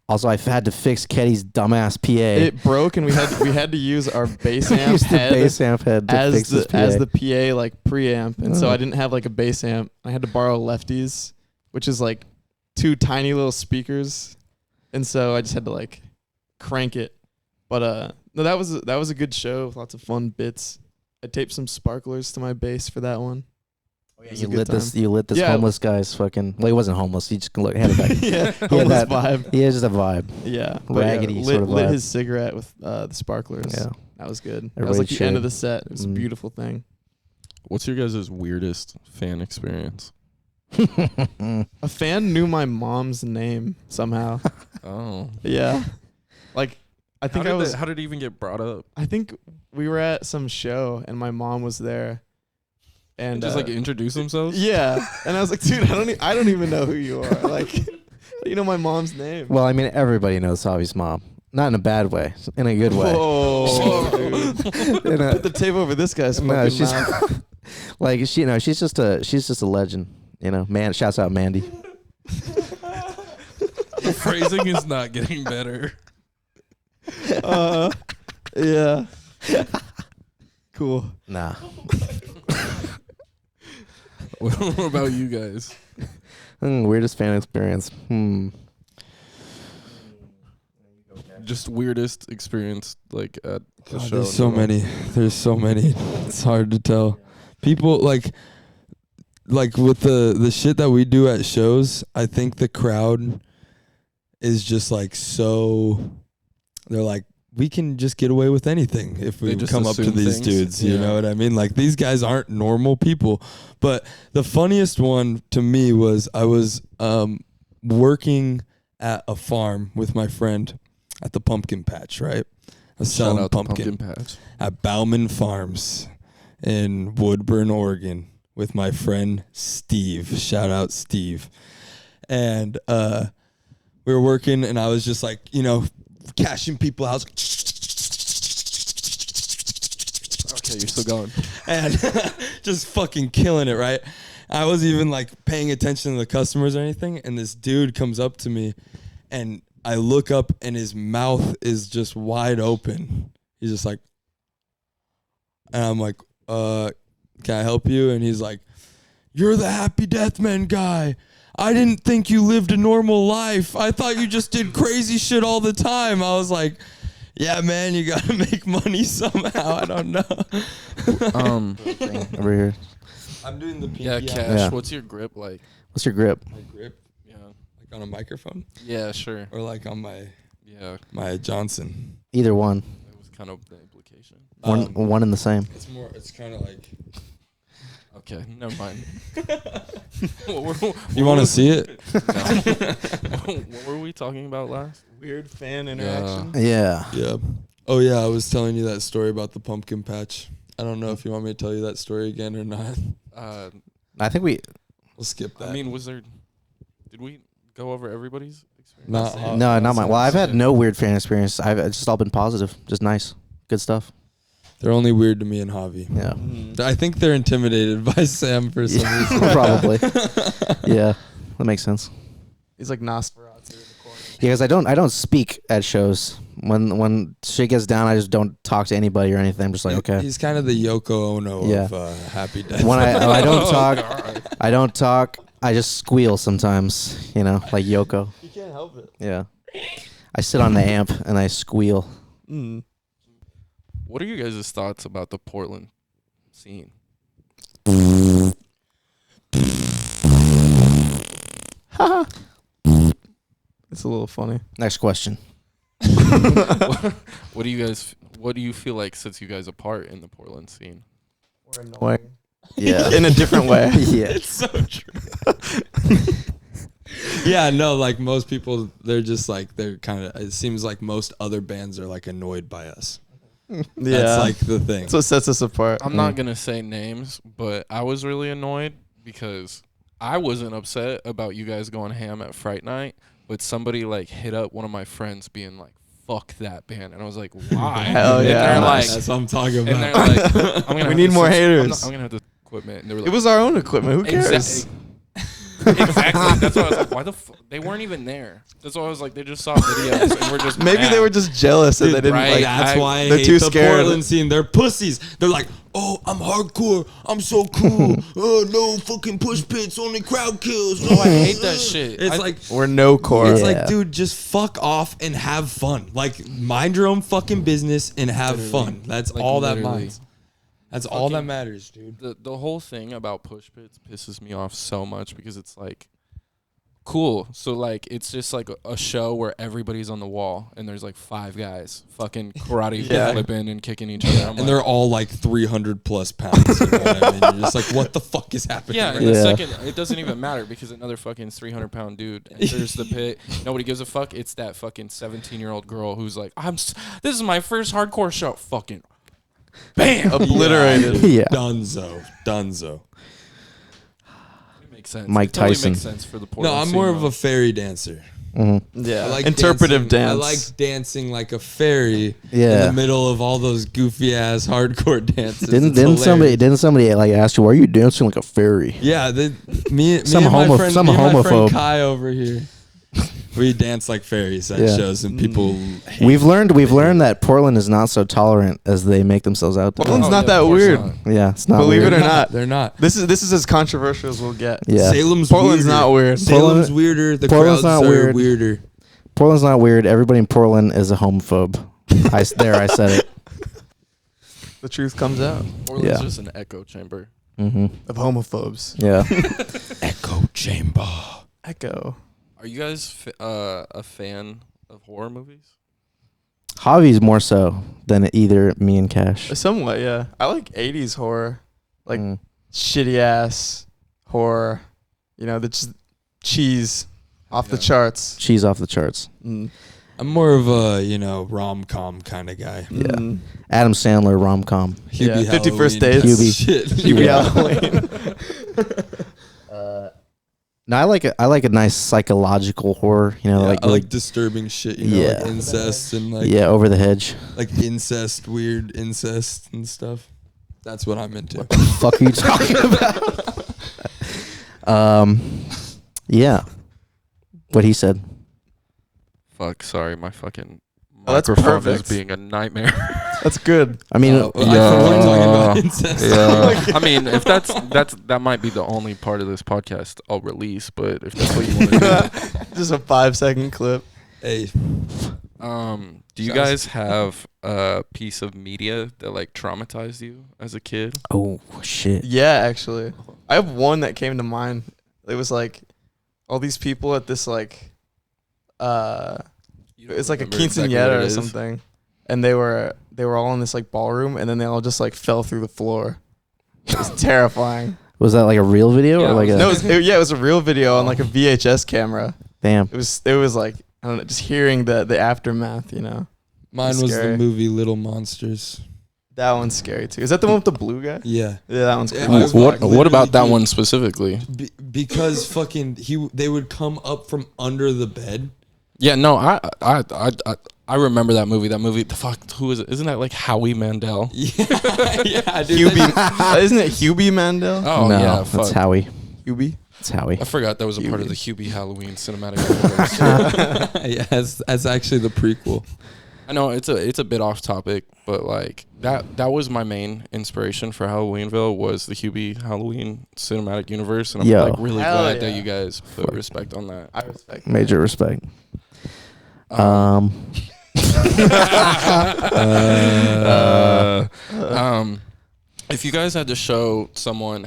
Also, I had to fix Keddy's dumbass PA. It broke and we had to use our bass amp Used the head bass amp head to as fix the his PA. as the PA like preamp, and so Oh. I didn't have like a bass amp. I had to borrow Lefty's, which is like two tiny little speakers, and so I just had to like crank it. But no, that was a good show with lots of fun bits. I taped some sparklers to my bass for that one. It was a You good lit this Yeah. homeless guy's fucking. Well, he wasn't homeless. He just had a back. yeah, He had homeless that vibe. He had just a vibe. Yeah, Raggedy lit, sort of lit vibe. his cigarette with the sparklers. Yeah. That was good. That Everybody was like the end should. of the set. It was a Mm. beautiful thing. What's your guys' weirdest fan experience? A fan knew my mom's name somehow. Oh, Yeah. Like I think how did it even get brought up? I think we were at some show and my mom was there. And Just like introduce themselves? yeah. And I was like, dude, I don't even know who you are. Like you know my mom's name. Well, I mean, everybody knows Savi's mom. Not in a bad way, in a good way. Whoa, dude. In a- Put the tape over this guy's fucking no, she's mouth. like she's just a legend. You know, man. Shouts out Mandy. The phrasing is not getting better. Yeah. Cool. Nah. What about you guys? Weirdest fan experience. Just weirdest experience like at the God, show. there's so many. There's so many. It's hard to tell. People like with the shit that we do at shows, I think the crowd is just like so. They're like, we can just get away with anything if we They just come up to assume these things. dudes. You Yeah. know what I mean? Like these guys aren't normal people. But the funniest one to me was I was working at a farm with my friend at the pumpkin patch, right? I was Shout selling out to pumpkin Patch. at Bauman Farms in Woodburn, Oregon with my friend Steve. Shout out Steve. And we were working and I was just like, cashing people out. Okay, you're still going. And just fucking killing it, right? I wasn't even like paying attention to the customers or anything. And this dude comes up to me and I look up and his mouth is just wide open. He's just like, and I'm like, can I help you? And he's like, you're the Happy Deathman guy. I didn't think you lived a normal life. I thought you just did crazy shit all the time. I was like, yeah, man, you got to make money somehow. I don't know. Over here. I'm doing the Yeah, PPI. Cash. Yeah. What's your grip like? What's your grip? My grip, Yeah. like on a microphone Yeah, sure. or like on my Yeah, Johnson. Either one. that was kind of the implication. One and the same. It's more. It's kind of like. Okay, never mind. You want to see it? What were we talking about last? Weird fan interaction. Yeah. Yeah. Oh yeah, I was telling you that story about the pumpkin patch. I don't know if you want me to tell you that story again or not. I think we. We'll skip that. I mean, did we go over everybody's experience? Not No, not mine. Well, I've had no weird fan experience. It's just all been positive. Just nice. Good stuff. They're only weird to me and Javi. Yeah. I think they're intimidated by Sam for some reason. Probably. Yeah. That makes sense. He's like Nosferatu in the corner. Yeah, because I don't speak at shows. When shit gets down, I just don't talk to anybody or anything. I'm just like, okay. He's kind of the Yoko Ono Yeah. of Happy Death. When I don't talk, God. I don't talk. I just squeal sometimes. You know, like Yoko. You can't help it. Yeah. I sit on the amp and I squeal. Mm. What are you guys' thoughts about the Portland scene? It's a little funny. Next question. What do you feel like sets you guys apart in the Portland scene? We're annoying. Yeah. In a different way. Yeah. It's so true. Yeah, no, like most people, they're just like, they're kind of, it seems like most other bands are like annoyed by us. Yeah. That's like the thing. That's what sets us apart. I'm not gonna say names, but I was really annoyed because I wasn't upset about you guys going ham at Fright Night, but somebody like hit up one of my friends being like, "Fuck that band," and I was like, "Why?" Hell And yeah. they're like, That's what I'm talking about. and they're like, I'm gonna We have need this more ex- haters. I'm gonna have this equipment, and they were It like, was our own equipment. Who cares? Exactly. Exactly. That's why I was like, why the fuck? They weren't even there. That's why I was like, they just saw videos and we're just Maybe mad. they were just jealous that Dude, they didn't right? like. That's why I they're hate too the scared. Portland scene. They're pussies. They're like, oh, I'm hardcore. I'm so cool. Oh, no fucking push pits. Only crowd kills. Oh, I hate that shit. It's I- like, We're no core. it's Yeah. like, dude, just fuck off and have fun. Like, mind your own fucking business and have Literally. fun. That's Like, all that literally. matters. That's all that Fucking- matters, dude. the whole thing about push pits pisses me off so much because it's like, cool. So like, it's just like a show where everybody's on the wall and there's like 5 guys fucking karate Yeah. flipping and kicking each other. I'm And like, they're all like 300 plus pounds. You know what I mean? You're just like, what the fuck is happening? yeah, right and now? the Yeah. second, it doesn't even matter because another fucking 300-pound dude enters the pit. Nobody gives a fuck. It's that fucking 17-year-old girl who's like, this is my first hardcore show. Fucking bam. Obliterated. Yeah. Dunzo. It makes sense. Mike It totally Tyson. makes sense for the No, Portland I'm scene, more of though. a fairy dancer. Mm-hmm. Yeah. I like Interpretive dancing, dance. I like dancing like a fairy in Yeah. the middle of all those goofy ass hardcore dances. Didn't It's hilarious. somebody like ask you, why are you dancing like a fairy? Yeah, me Some and my homo- friend, some me and my friend homophobe. Kai over here. We dance like fairies at Yeah. shows, and people. hate We've learned that Portland is not so tolerant as they make themselves out to be. Portland's Oh, not yeah, that of course weird. not. Yeah, it's not Believe weird. it or not. They're not. This is as controversial as we'll get. Yeah. Salem's Portland's weirder. not weird. Salem's weirder. The Portland's crowds not are weird. weirder. Portland's not weird. Everybody in Portland is a homophobe. I said it. The truth comes out Portland's Yeah. just an echo chamber. Mm-hmm. of homophobes. Yeah. Echo chamber. Echo. Are you guys a fan of horror movies? Javi's more so than either me and Cash. Somewhat, yeah. I like 80s horror. Like Mm. shitty ass horror. You know, that's just cheese off the Yeah. charts. Cheese off the charts. Mm. I'm more of a rom-com kind of guy. Yeah. Mm. Adam Sandler rom-com. Hubie 51st Halloween. Dates. Shit. Hubie Yeah. Halloween. No, I like a nice psychological horror. You know, Yeah, like I like really, distracting shit, you know, Yeah. like incest and like yeah, over the hedge. like incest, weird incest and stuff. That's what I'm into. What the fuck are you talking about? Yeah. What he said. Fuck, sorry, my fucking Oh, that's microphone perfect. is being a nightmare. That's good. I mean, I thought we were talking about incest. Yeah. I mean, if that might be the only part of this podcast I'll release, but if that's what you want to Just a 5-second clip. Hey, do. Do you Sounds- guys have a piece of media that like traumatized you as a kid? oh shit. Yeah, actually. I have one that came to mind. It was like all these people at this like it's like a quinceañera or something. And they were all in this like ballroom and then they all just like fell through the floor. It was terrifying. Was that like a real video Yeah, or like it a No, it was a real video on like a VHS camera. damn? It was like I don't know, just hearing the aftermath, you know. mine was Scary. the movie Little Monsters. That one's scary too. Is that the one with the blue guy? Yeah. Yeah, that one's Yeah, cool. I was What like, about that literally, one specifically? Because fucking they would come up from under the bed. Yeah, no, I remember that movie. That movie, the fuck, who is it? Isn't that like Howie Mandel? Yeah, dude. Hubie, isn't it Hubie Mandel? Oh no, yeah, that's fuck. Howie. Hubie. It's Howie. I forgot that was a part of the Hubie Halloween cinematic universe. Yeah, that's actually the prequel. I know it's a bit off topic, but like that was my main inspiration for Halloweenville was the Hubie Halloween cinematic universe, and I'm like really glad that you guys put respect on that. I respect. Major respect. If you guys had to show someone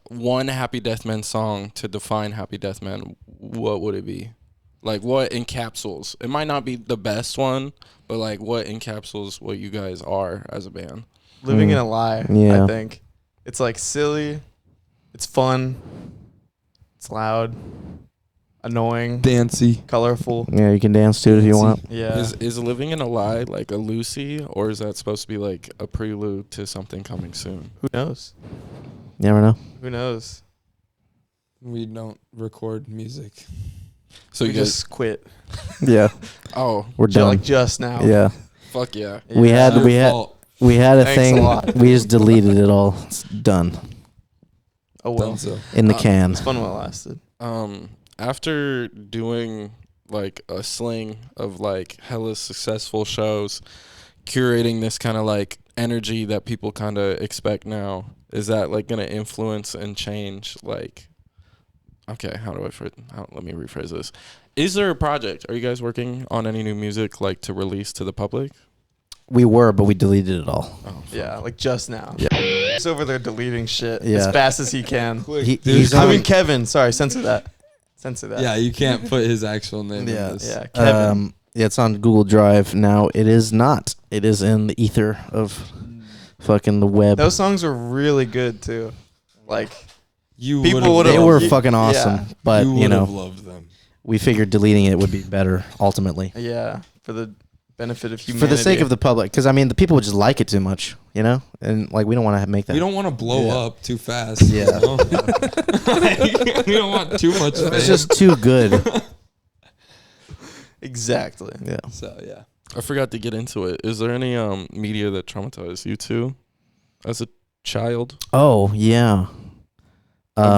one Happy Deathman song to define Happy Deathman, what would it be? Like, what encapsulates? It might not be the best one, but like, what encapsulates what you guys are as a band? Living in a Lie. Yeah. I think it's like silly, it's fun, it's loud, annoying, Dancy. colorful. Yeah, you can dance to it if you want. Yeah. Is Living in a Lie like a Lucy, or is that supposed to be like a prelude to something coming soon? Who knows? You never know. Who knows? We don't record music. So We you guys, just quit. Yeah, oh we're done. Like just now. Yeah, fuck yeah. we had Yeah. a Thanks thing. a lot. We just deleted it all. It's done Oh well. Done so. in the can. It's fun while it lasted. After doing like a sling of like hella successful shows, curating this kind of like energy that people kind of expect now, is that like gonna influence and change like? Okay, let me rephrase this. Is there a project? Are you guys working on any new music like to release to the public? We were, but we deleted it all. Oh, Yeah, like just now. Yeah. He's over there deleting shit Yeah. as fast as he can. He's I on- mean, Kevin. Sorry, censor that. Censor that. Yeah, you can't put his actual name Yeah. in this. Yeah, Kevin. Yeah, it's on Google Drive now. It is not. It is in the ether of fucking the web. Those songs were really good too. Like You People would've They would've- were Yeah. fucking awesome, but you you would know, have loved them. we figured deleting it would be better ultimately yeah, for the benefit of humanity. for the sake of the public. Because I mean, the people would just like it too much, you know, and like we don't want to make that. We don't want to blow Yeah. up too fast. Yeah. You know? Like, we don't want too much fame. It's just too good. Exactly. Yeah. So yeah. I forgot to get into it. Is there any media that traumatized you two as a child? Oh yeah.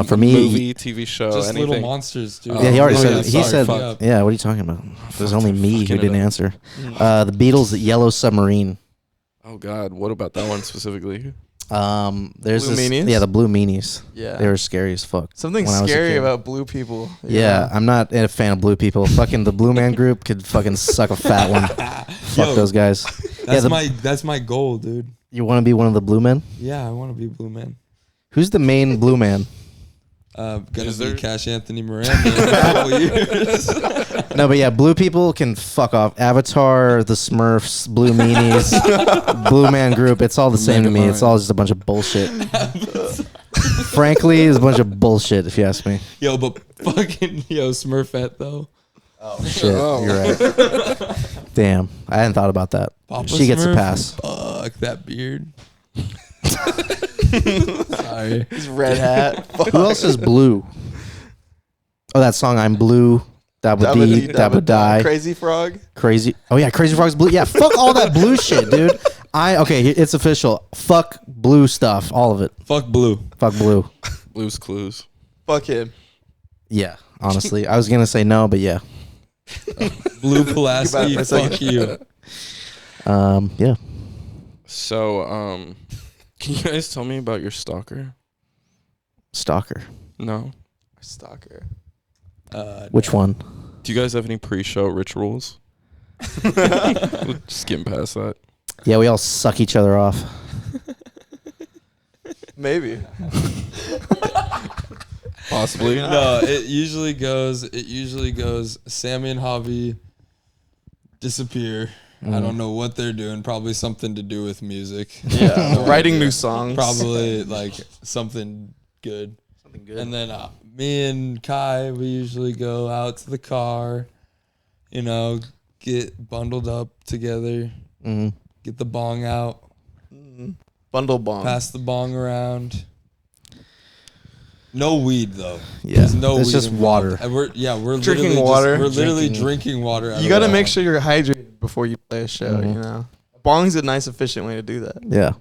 For me, movie, TV show, Just anything. Little Monsters, dude. yeah, he already Oh, said. yeah, He sorry, said, fuck. yeah. What are you talking about? There's only me who Fucking it didn't up. answer. The Beatles, the Yellow Submarine. Oh God, what about that one specifically? There's Blue this, Meanies? yeah, the Blue Meanies. Yeah. They were scary as fuck. Something when I was a scary kid. about blue people. Yeah, I'm not a fan of blue people. Fucking the Blue Man Group could fucking suck a fat one. Fuck Yo, those guys. That's the- that's my goal, dude. You want to be one of the blue men? Yeah, I want to be Blue Man. Who's the main blue man? Gonna Is be there- Cash Anthony Miranda in a couple years. No, but yeah, blue people can fuck off. Avatar, the Smurfs, Blue Meanies, Blue Man Group. It's all the same to me. It's all just a bunch of bullshit. Frankly, it's a bunch of bullshit if you ask me. Yo, but fucking Smurfette though. Oh shit, Oh. you're right. Damn, I hadn't thought about that. Papa She gets a Smurf? pass. Fuck that beard. Sorry. His red hat. Who else is blue? Oh, that song "I'm Blue." That would be that would die. Crazy Frog. Crazy. Oh yeah, Crazy Frog's blue. Yeah, fuck all that blue shit, dude. Okay, it's official. Fuck blue stuff, all of it. Fuck Blue. Fuck blue. Blue's Clues. Fuck him. Yeah, honestly, I was gonna say no, but yeah. Blue Goodbye Pulaski. for a second. Fuck you. Yeah. So, can you guys tell me about your stalker? Stalker. No. Stalker. Which one? Do you guys have any pre-show rituals? Just getting past that. Yeah, we all suck each other off. Maybe. Possibly. No, it usually goes. Sammy and Javi disappear. I don't know what they're doing. Probably something to do with music. Yeah. Writing new songs. Probably like something good. Something good. And then me and Kai, we usually go out to the car, get bundled up together, get the bong out, Bundle bong. pass the bong around. No weed though. Yeah, There's no it's weed just involved. water. And we're Drinking literally water. We're literally Drinking- drinking water. Out You of got to a make bong. sure you're hydrated before you play a show, you know. Bong's a nice, efficient way to do that. Yeah,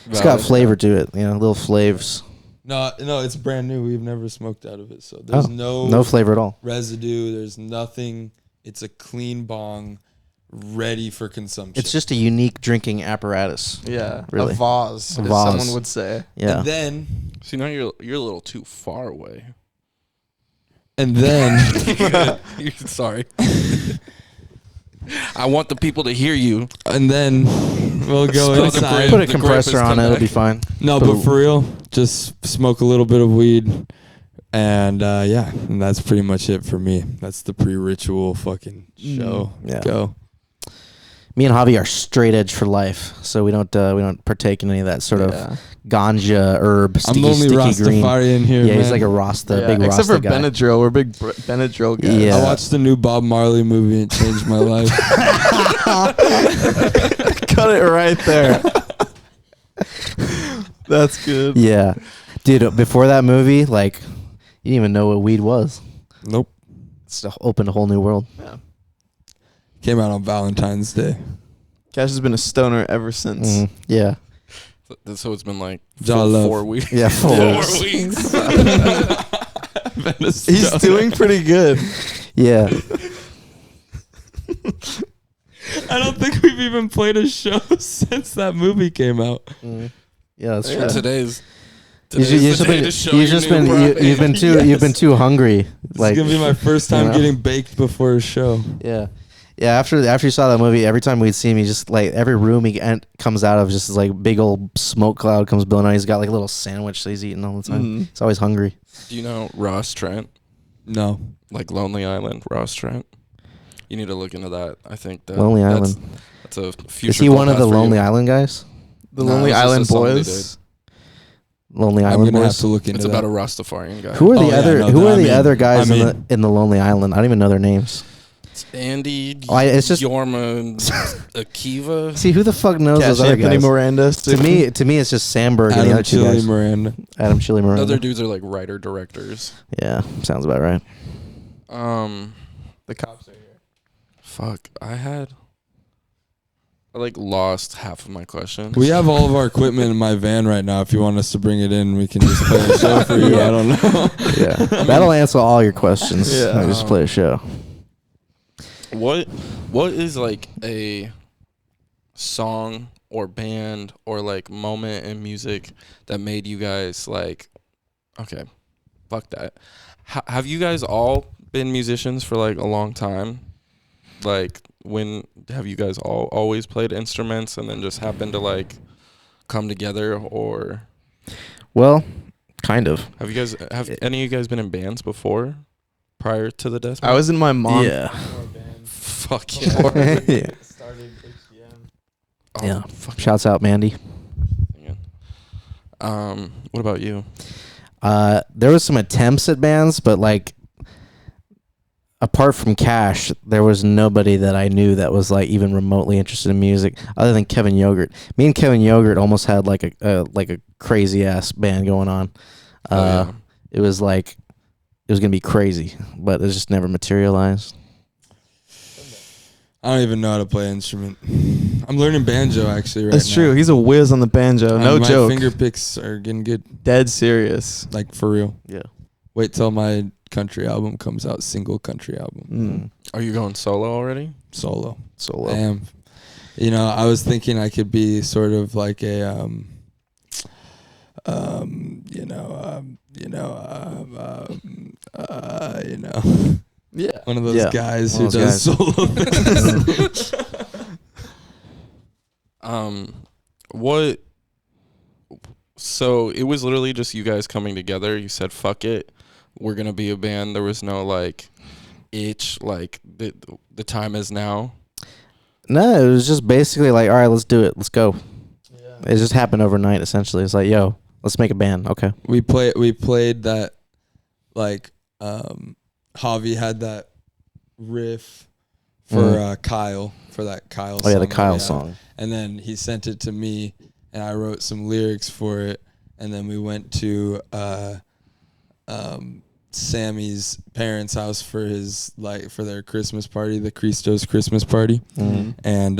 it's got flavor to it. You know, little flavors. No, it's brand new. We've never smoked out of it, so there's no flavor at all. Residue. There's nothing. It's a clean bong, ready for consumption. It's just a unique drinking apparatus. Yeah, really. A vase, as vase. someone would say. Yeah. And then, see, now you're a little too far away. And then, sorry. I want the people to hear you. And then we'll go inside. Put a compressor on it. It'll be fine. No, but for real, just smoke a little bit of weed. And and that's pretty much it for me. That's the pre-ritual fucking show. Yeah. Go. Me and Javi are straight edge for life, so we don't partake in any of that sort of ganja herb. I'm only Rastafarian here. Yeah, man. he's like a Rasta, big except Rasta for guy. Benadryl, we're big Benadryl guys. Yeah. I watched the new Bob Marley movie. It changed my life. Cut it right there. That's good. Yeah, dude. Before that movie, like, you didn't even know what weed was. Nope. It's opened a whole new world. Yeah. Came out on Valentine's Day. Cash has been a stoner ever since. Yeah. So it's been like Jollof. 4 weeks. Yeah, 4 weeks. He's doing pretty good. Yeah. I don't think we've even played a show since that movie came out. Yeah, that's true. Today's You've been too hungry. It's gonna be my first time getting baked before a show. Yeah. Yeah, after you saw that movie, every time we'd see him, he just like every room he comes out of, just this, like big old smoke cloud comes blowing out. He's got like a little sandwich that he's eating all the time. He's always hungry. Do you know Ross Trent? No. Like Lonely Island, Ross Trent. You need to look into that. I think that Lonely Island. That's a future. Is he one of the Lonely Island guys? The Lonely Island Boys. Lonely I'm Island gonna Boys. have to look into It's that. about a Rastafarian guy. Who are the other guys in the Lonely Island? I don't even know their names. It's Andy. It's just Yorma, Akiva. See, who the fuck knows those other Anthony guys? Miranda. To me, it's just Sandberg and the other two guys. Adam Chili Miranda. The other dudes are like writer directors. Yeah, sounds about right. The cops are here. Fuck, I like lost half of my questions. We have all of our equipment in my van right now. If you want us to bring it in, we can just play a show for you. I don't know. Yeah, that'll answer all your questions. Yeah. Just play a show. What is like a song or band or like moment in music that made you guys like, okay, fuck that. Have you guys all been musicians for like a long time? Like, when have you guys all always played instruments and then just happened to like come together? Or Well, kind of. have any of you guys been in bands before prior to the Death? I was in my mom. Yeah. Fuck yeah. Yeah. Started HDM. Oh, Yeah. fuck Shouts out, Mandy. yeah. What about you? There was some attempts at bands, but like, apart from Cash, there was nobody that I knew that was like even remotely interested in music other than Kevin Yogurt. Me and Kevin Yogurt almost had like a crazy ass band going on. It was like, it was going to be crazy, but it just never materialized. I don't even know how to play an instrument. I'm learning banjo actually right now. That's true. He's a whiz on the banjo. No my joke. Finger picks are getting good. Dead serious. Like for real. Yeah. Wait till my country album comes out. Single country album. Are you going solo already? Solo. Solo. I am. You know, I was thinking I could be sort of like a Yeah. one of those guys One who of those does solo things. What? So it was literally just you guys coming together. You said, "Fuck it, we're gonna be a band." There was no like itch, like the time is now. No, it was just basically like, all right, let's do it. Let's go. Yeah. It just happened overnight, essentially. It's like, yo, let's make a band. Okay. We played that, like, Javi had that riff for Kyle, for that Kyle song. Oh, yeah, the Kyle song. And then he sent it to me, and I wrote some lyrics for it. And then we went to Sammy's parents' house for their Christmas party, the Christos Christmas party. And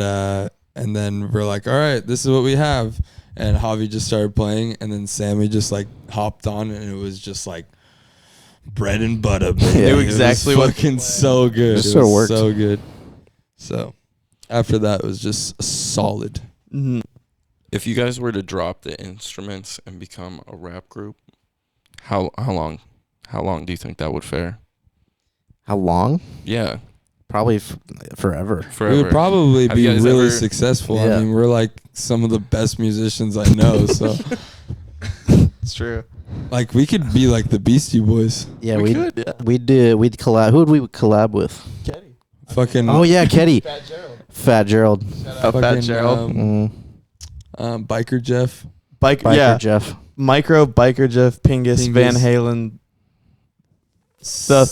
then we're like, all right, this is what we have. and Javi just started playing, and then Sammy just like hopped on, and it was just like bread and butter. Baby. Knew exactly what fucking so good. Just It sort of was worked. so good. So after that, it was just solid. Mm-hmm. If you guys were to drop the instruments and become a rap group, how long do you think that would fare? How long? Yeah, Probably forever. forever. We would probably Have be you guys really ever- successful. Yeah. I mean, we're like some of the best musicians I know. So It's true. like we could be like the Beastie Boys. Yeah, we we'd could. Yeah. we'd collab. Who would we collab with? Kenny. Fucking Oh yeah, Ketty. Fat Gerald. Fat Gerald. Fat fucking, Gerald. Biker Jeff. Biker Yeah. Jeff. Micro, Biker Jeff, Pingus, Van Pingus. Halen. The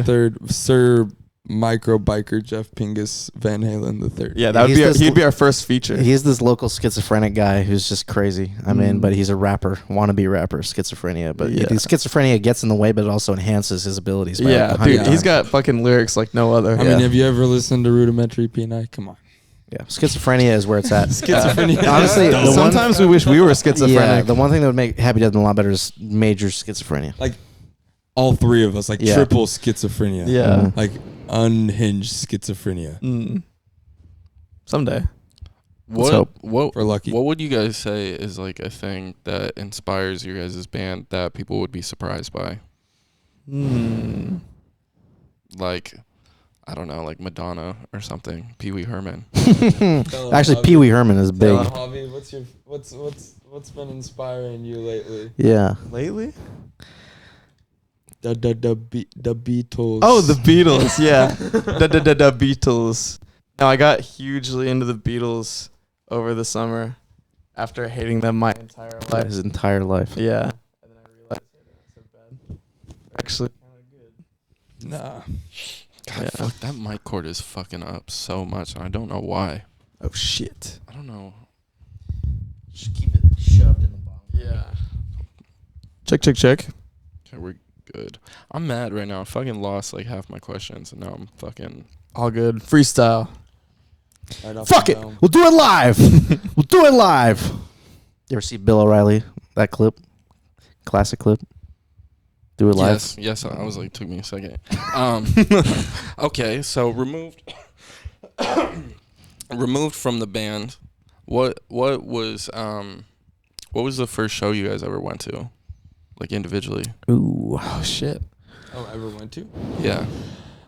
third. Sir Micro Biker Jeff Pingus Van Halen the third. Yeah, that would He's be this he'd be our first feature. He's this local schizophrenic guy who's just crazy. I mean, but he's a rapper, wannabe rapper, schizophrenia. But Yeah. the schizophrenia gets in the way, but it also enhances his abilities. By Yeah, like 100 dude, he's times. got fucking lyrics like no other. I mean, have you ever listened to Rudimentary P9? Come on. Yeah, schizophrenia is where it's at. Schizophrenia. Honestly, the one- sometimes we wish we were schizophrenic. Yeah, the one thing that would make Happy Death a lot better is major schizophrenia. Like all three of us, like Yeah. triple schizophrenia. Yeah. Like unhinged schizophrenia. Mm. Someday. Let's hope. What We're lucky. What would you guys say is like a thing that inspires your guys' band that people would be surprised by? Mm. Like, I don't know, like Madonna or something. Pee Wee Herman. Actually, Pee Wee Herman is big. Javi, what's been inspiring you lately? Yeah. Lately? The Beatles. Oh, the Beatles. Yeah. The Beatles. Now, I got hugely into the Beatles over the summer after hating them my entire life. His entire life. Yeah. And then I realized they're not so bad. Actually, kind of good. Nah. God, Yeah. fuck, that mic cord is fucking up so much. And I don't know why. Oh, shit. I don't know. Just keep it shoved in the bottom. Yeah. Check. Okay, we're good. I'm mad right now. I fucking lost like half my questions, and now I'm fucking. All good. Freestyle. Right off Fuck the it. dome. We'll do it live. We'll do it live. You ever see Bill O'Reilly? That clip? Classic clip? Do it live? Yes. I was like, took me a second. Okay, so removed from the band. What was the first show you guys ever went to, like individually? Ooh. Oh, shit. Oh, ever went to? Yeah,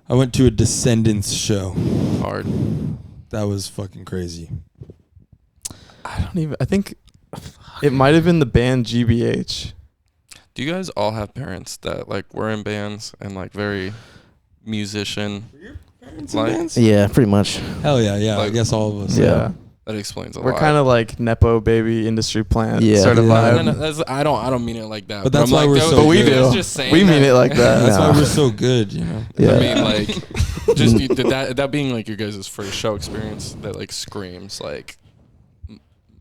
I went to a Descendants show. hard. That was fucking crazy. I think it might have been the band GBH. Do you guys all have parents that like were in bands and like very musician? Like, Yeah, pretty much. Hell yeah, I Like- guess all of us. Yeah. that explains a We're lot. kind of like Nepo baby industry plant Yeah. sort of Yeah. vibe. No, that's, I don't mean it like that. But that's I'm why like, we're that so was- But we good. I was do. just saying We mean that. it like that. That's Nah. why we're so good, you know. Yeah. I mean, like, just that being like your guys' first show experience, that like screams like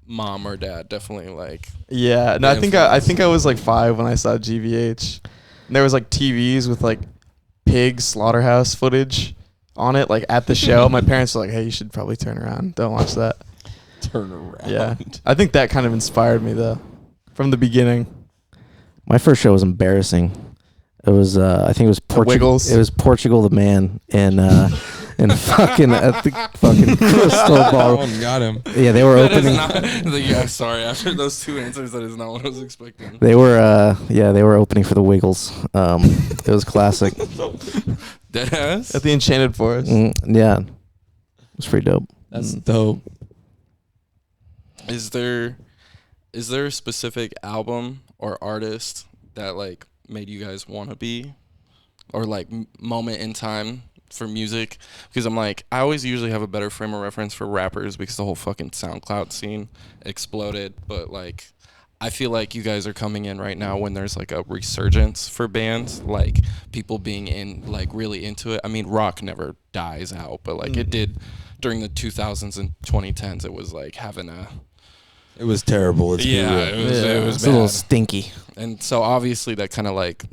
mom or dad, definitely like. Yeah, no, I think I was like 5 when I saw GVH. And there was like TVs with like pig slaughterhouse footage on it, like at the show. My parents were like, "Hey, you should probably turn around. Don't watch that." Turn around. Yeah, I think that kind of inspired me though, from the beginning. My first show was embarrassing. It was I think it was Portugal. Wiggles. It was Portugal the Man and fucking at the fucking Crystal That Ball. one got him. Yeah, they were That is opening. not, yeah, sorry. After those two answers, that is not what I was expecting. They were opening for the Wiggles. It was classic. Dead ass. At the Enchanted Forest. Yeah, it was pretty dope. That's dope. Is there a specific album or artist that like made you guys want to be, or like moment in time for music? Because I'm like, I always usually have a better frame of reference for rappers because the whole fucking SoundCloud scene exploded. But like, I feel like you guys are coming in right now when there's like a resurgence for bands, like people being in like really into it. I mean, rock never dies out, but like it did during the 2000s and 2010s. It was like having a It was terrible. Let's be real. it was It's a little bad. stinky. And so obviously that kind of like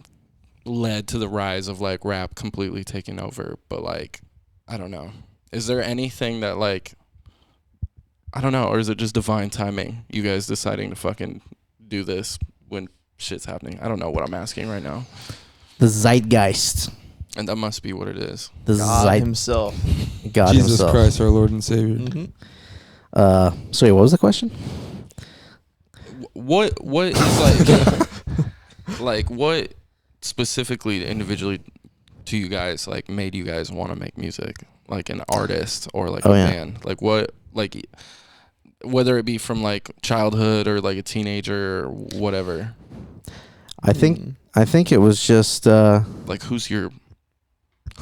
led to the rise of like rap completely taking over. But like, I don't know. Is there anything that like, I don't know, or is it just divine timing? You guys deciding to fucking do this when shit's happening? I don't know what I'm asking right now. The zeitgeist. And that must be what it is. The God himself. God Jesus himself. Christ, our Lord and Savior. Mm-hmm. Sorry, what was the question? What is like like what specifically individually to you guys like made you guys want to make music, like an artist or like a band? Like what, like whether it be from like childhood or like a teenager or whatever. I think it was just Like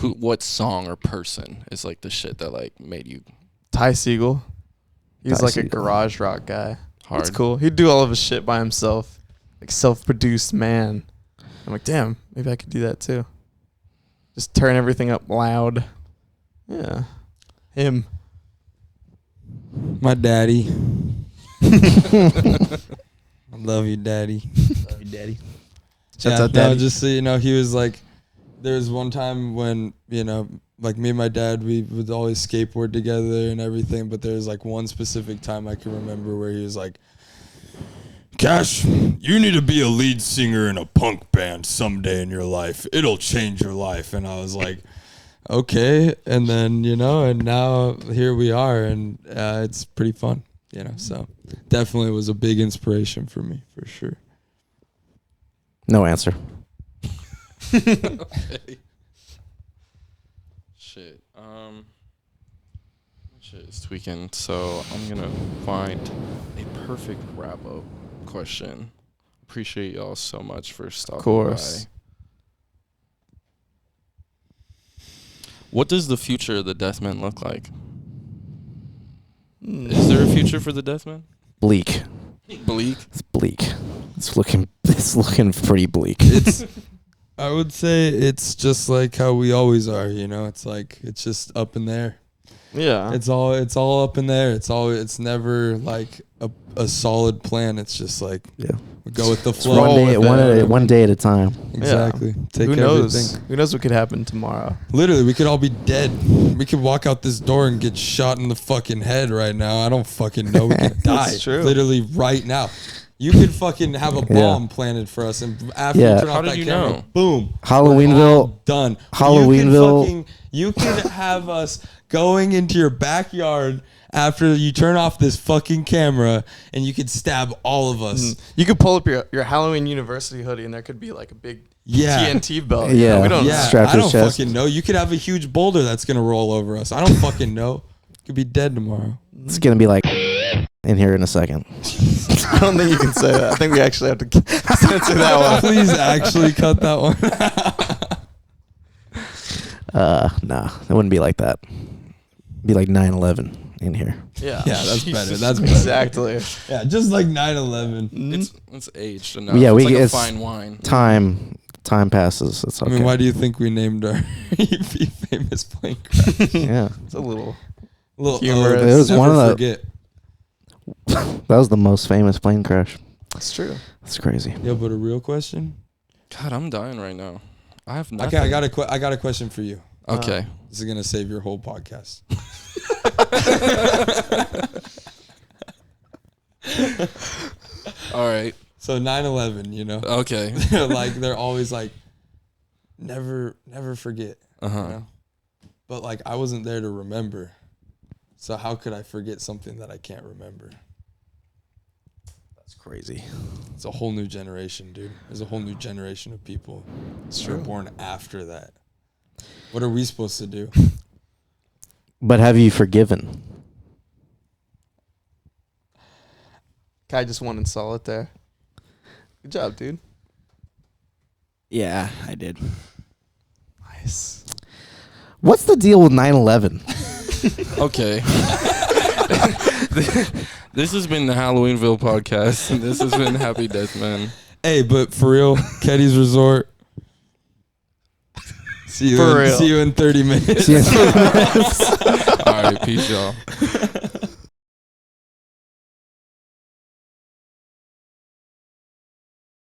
what song or person is like the shit that like made you Ty Segall. He's Ty like a Segall. garage rock guy. hard? It's cool. He'd do all of his shit by himself, like self-produced man. I'm like, damn, maybe I could do that too. Just turn everything up loud. Yeah, him. My daddy. I love you, daddy. Love you, Daddy. Shouts Yeah, out, Daddy. no, just so you know, he was like, there was one time when, you know, like me and my dad, we would always skateboard together and everything, but there was like one specific time I can remember where he was like, Cash, you need to be a lead singer in a punk band someday in your life. It'll change your life. And I was like, okay. And then, you know, and now here we are, and it's pretty fun, you know, so definitely was a big inspiration for me, for sure. No answer. Okay. Shit. Shit is tweaking. So I'm gonna find a perfect wrap up question. Appreciate y'all so much for stopping Of course. by. What does the future of the Deathmen look like? Is there a future for the Deathmen? Bleak. Bleak. It's bleak. It's looking pretty bleak. It's I would say it's just like how we always are, you know. It's like it's just up in there. Yeah. It's all up in there. It's never like a solid plan. It's just like we go with the flow. One day at a time. Exactly. Take Who knows? everything. Who knows what could happen tomorrow? Literally, we could all be dead. We could walk out this door and get shot in the fucking head right now. I don't fucking know. We could die. That's true. Literally right now. You could fucking have a bomb planted for us, and after you turn How off did that you camera, know? boom, Halloweenville. we're all done. Halloweenville. You could have us going into your backyard after you turn off this fucking camera, and you could stab all of us. You could pull up your Halloween University hoodie, and there could be like a big Yeah. TNT belt. Yeah. We don't know. Strapped I to don't his chest. fucking know. You could have a huge boulder that's gonna roll over us. I don't fucking know. Could be dead tomorrow. It's gonna be like in here in a second. I don't think you can say that. I think we actually have to censor that one. Please actually cut that one. Nah, it wouldn't be like that. It'd be like 9/11 in here. Yeah. Yeah, that's better. Jesus. That's better. Exactly. Yeah, just like 9/11. It's aged enough. Yeah, it's like a it's fine wine. Time passes. It's okay. I mean, why do you think we named our EP famous plane crash? Yeah, It's a little. Little Humorous. ode. It was Never one of the- forget. that was the most famous plane crash. It's true. That's crazy. Yo, but a real question. God, I'm dying right now. I have nothing. Okay, I got a question for you. Okay. This is gonna save your whole podcast. All right. So 9/11, you know, Okay. they're always like, never forget. Uh huh. You know? But like, I wasn't there to remember. So how could I forget something that I can't remember? That's crazy. It's a whole new generation, dude. There's a whole new generation of people that are born after that. What are we supposed to do? But have you forgiven? Kai just won in solitaire. Good job, dude. Yeah, I did. Nice. What's the deal with 9/11? Okay. This has been the Halloweenville Podcast, and this has been Happy Deathman. Hey, but for real, Keddy's Resort. See you For real. See you in 30 minutes. See you in 30 minutes. All right, peace, y'all.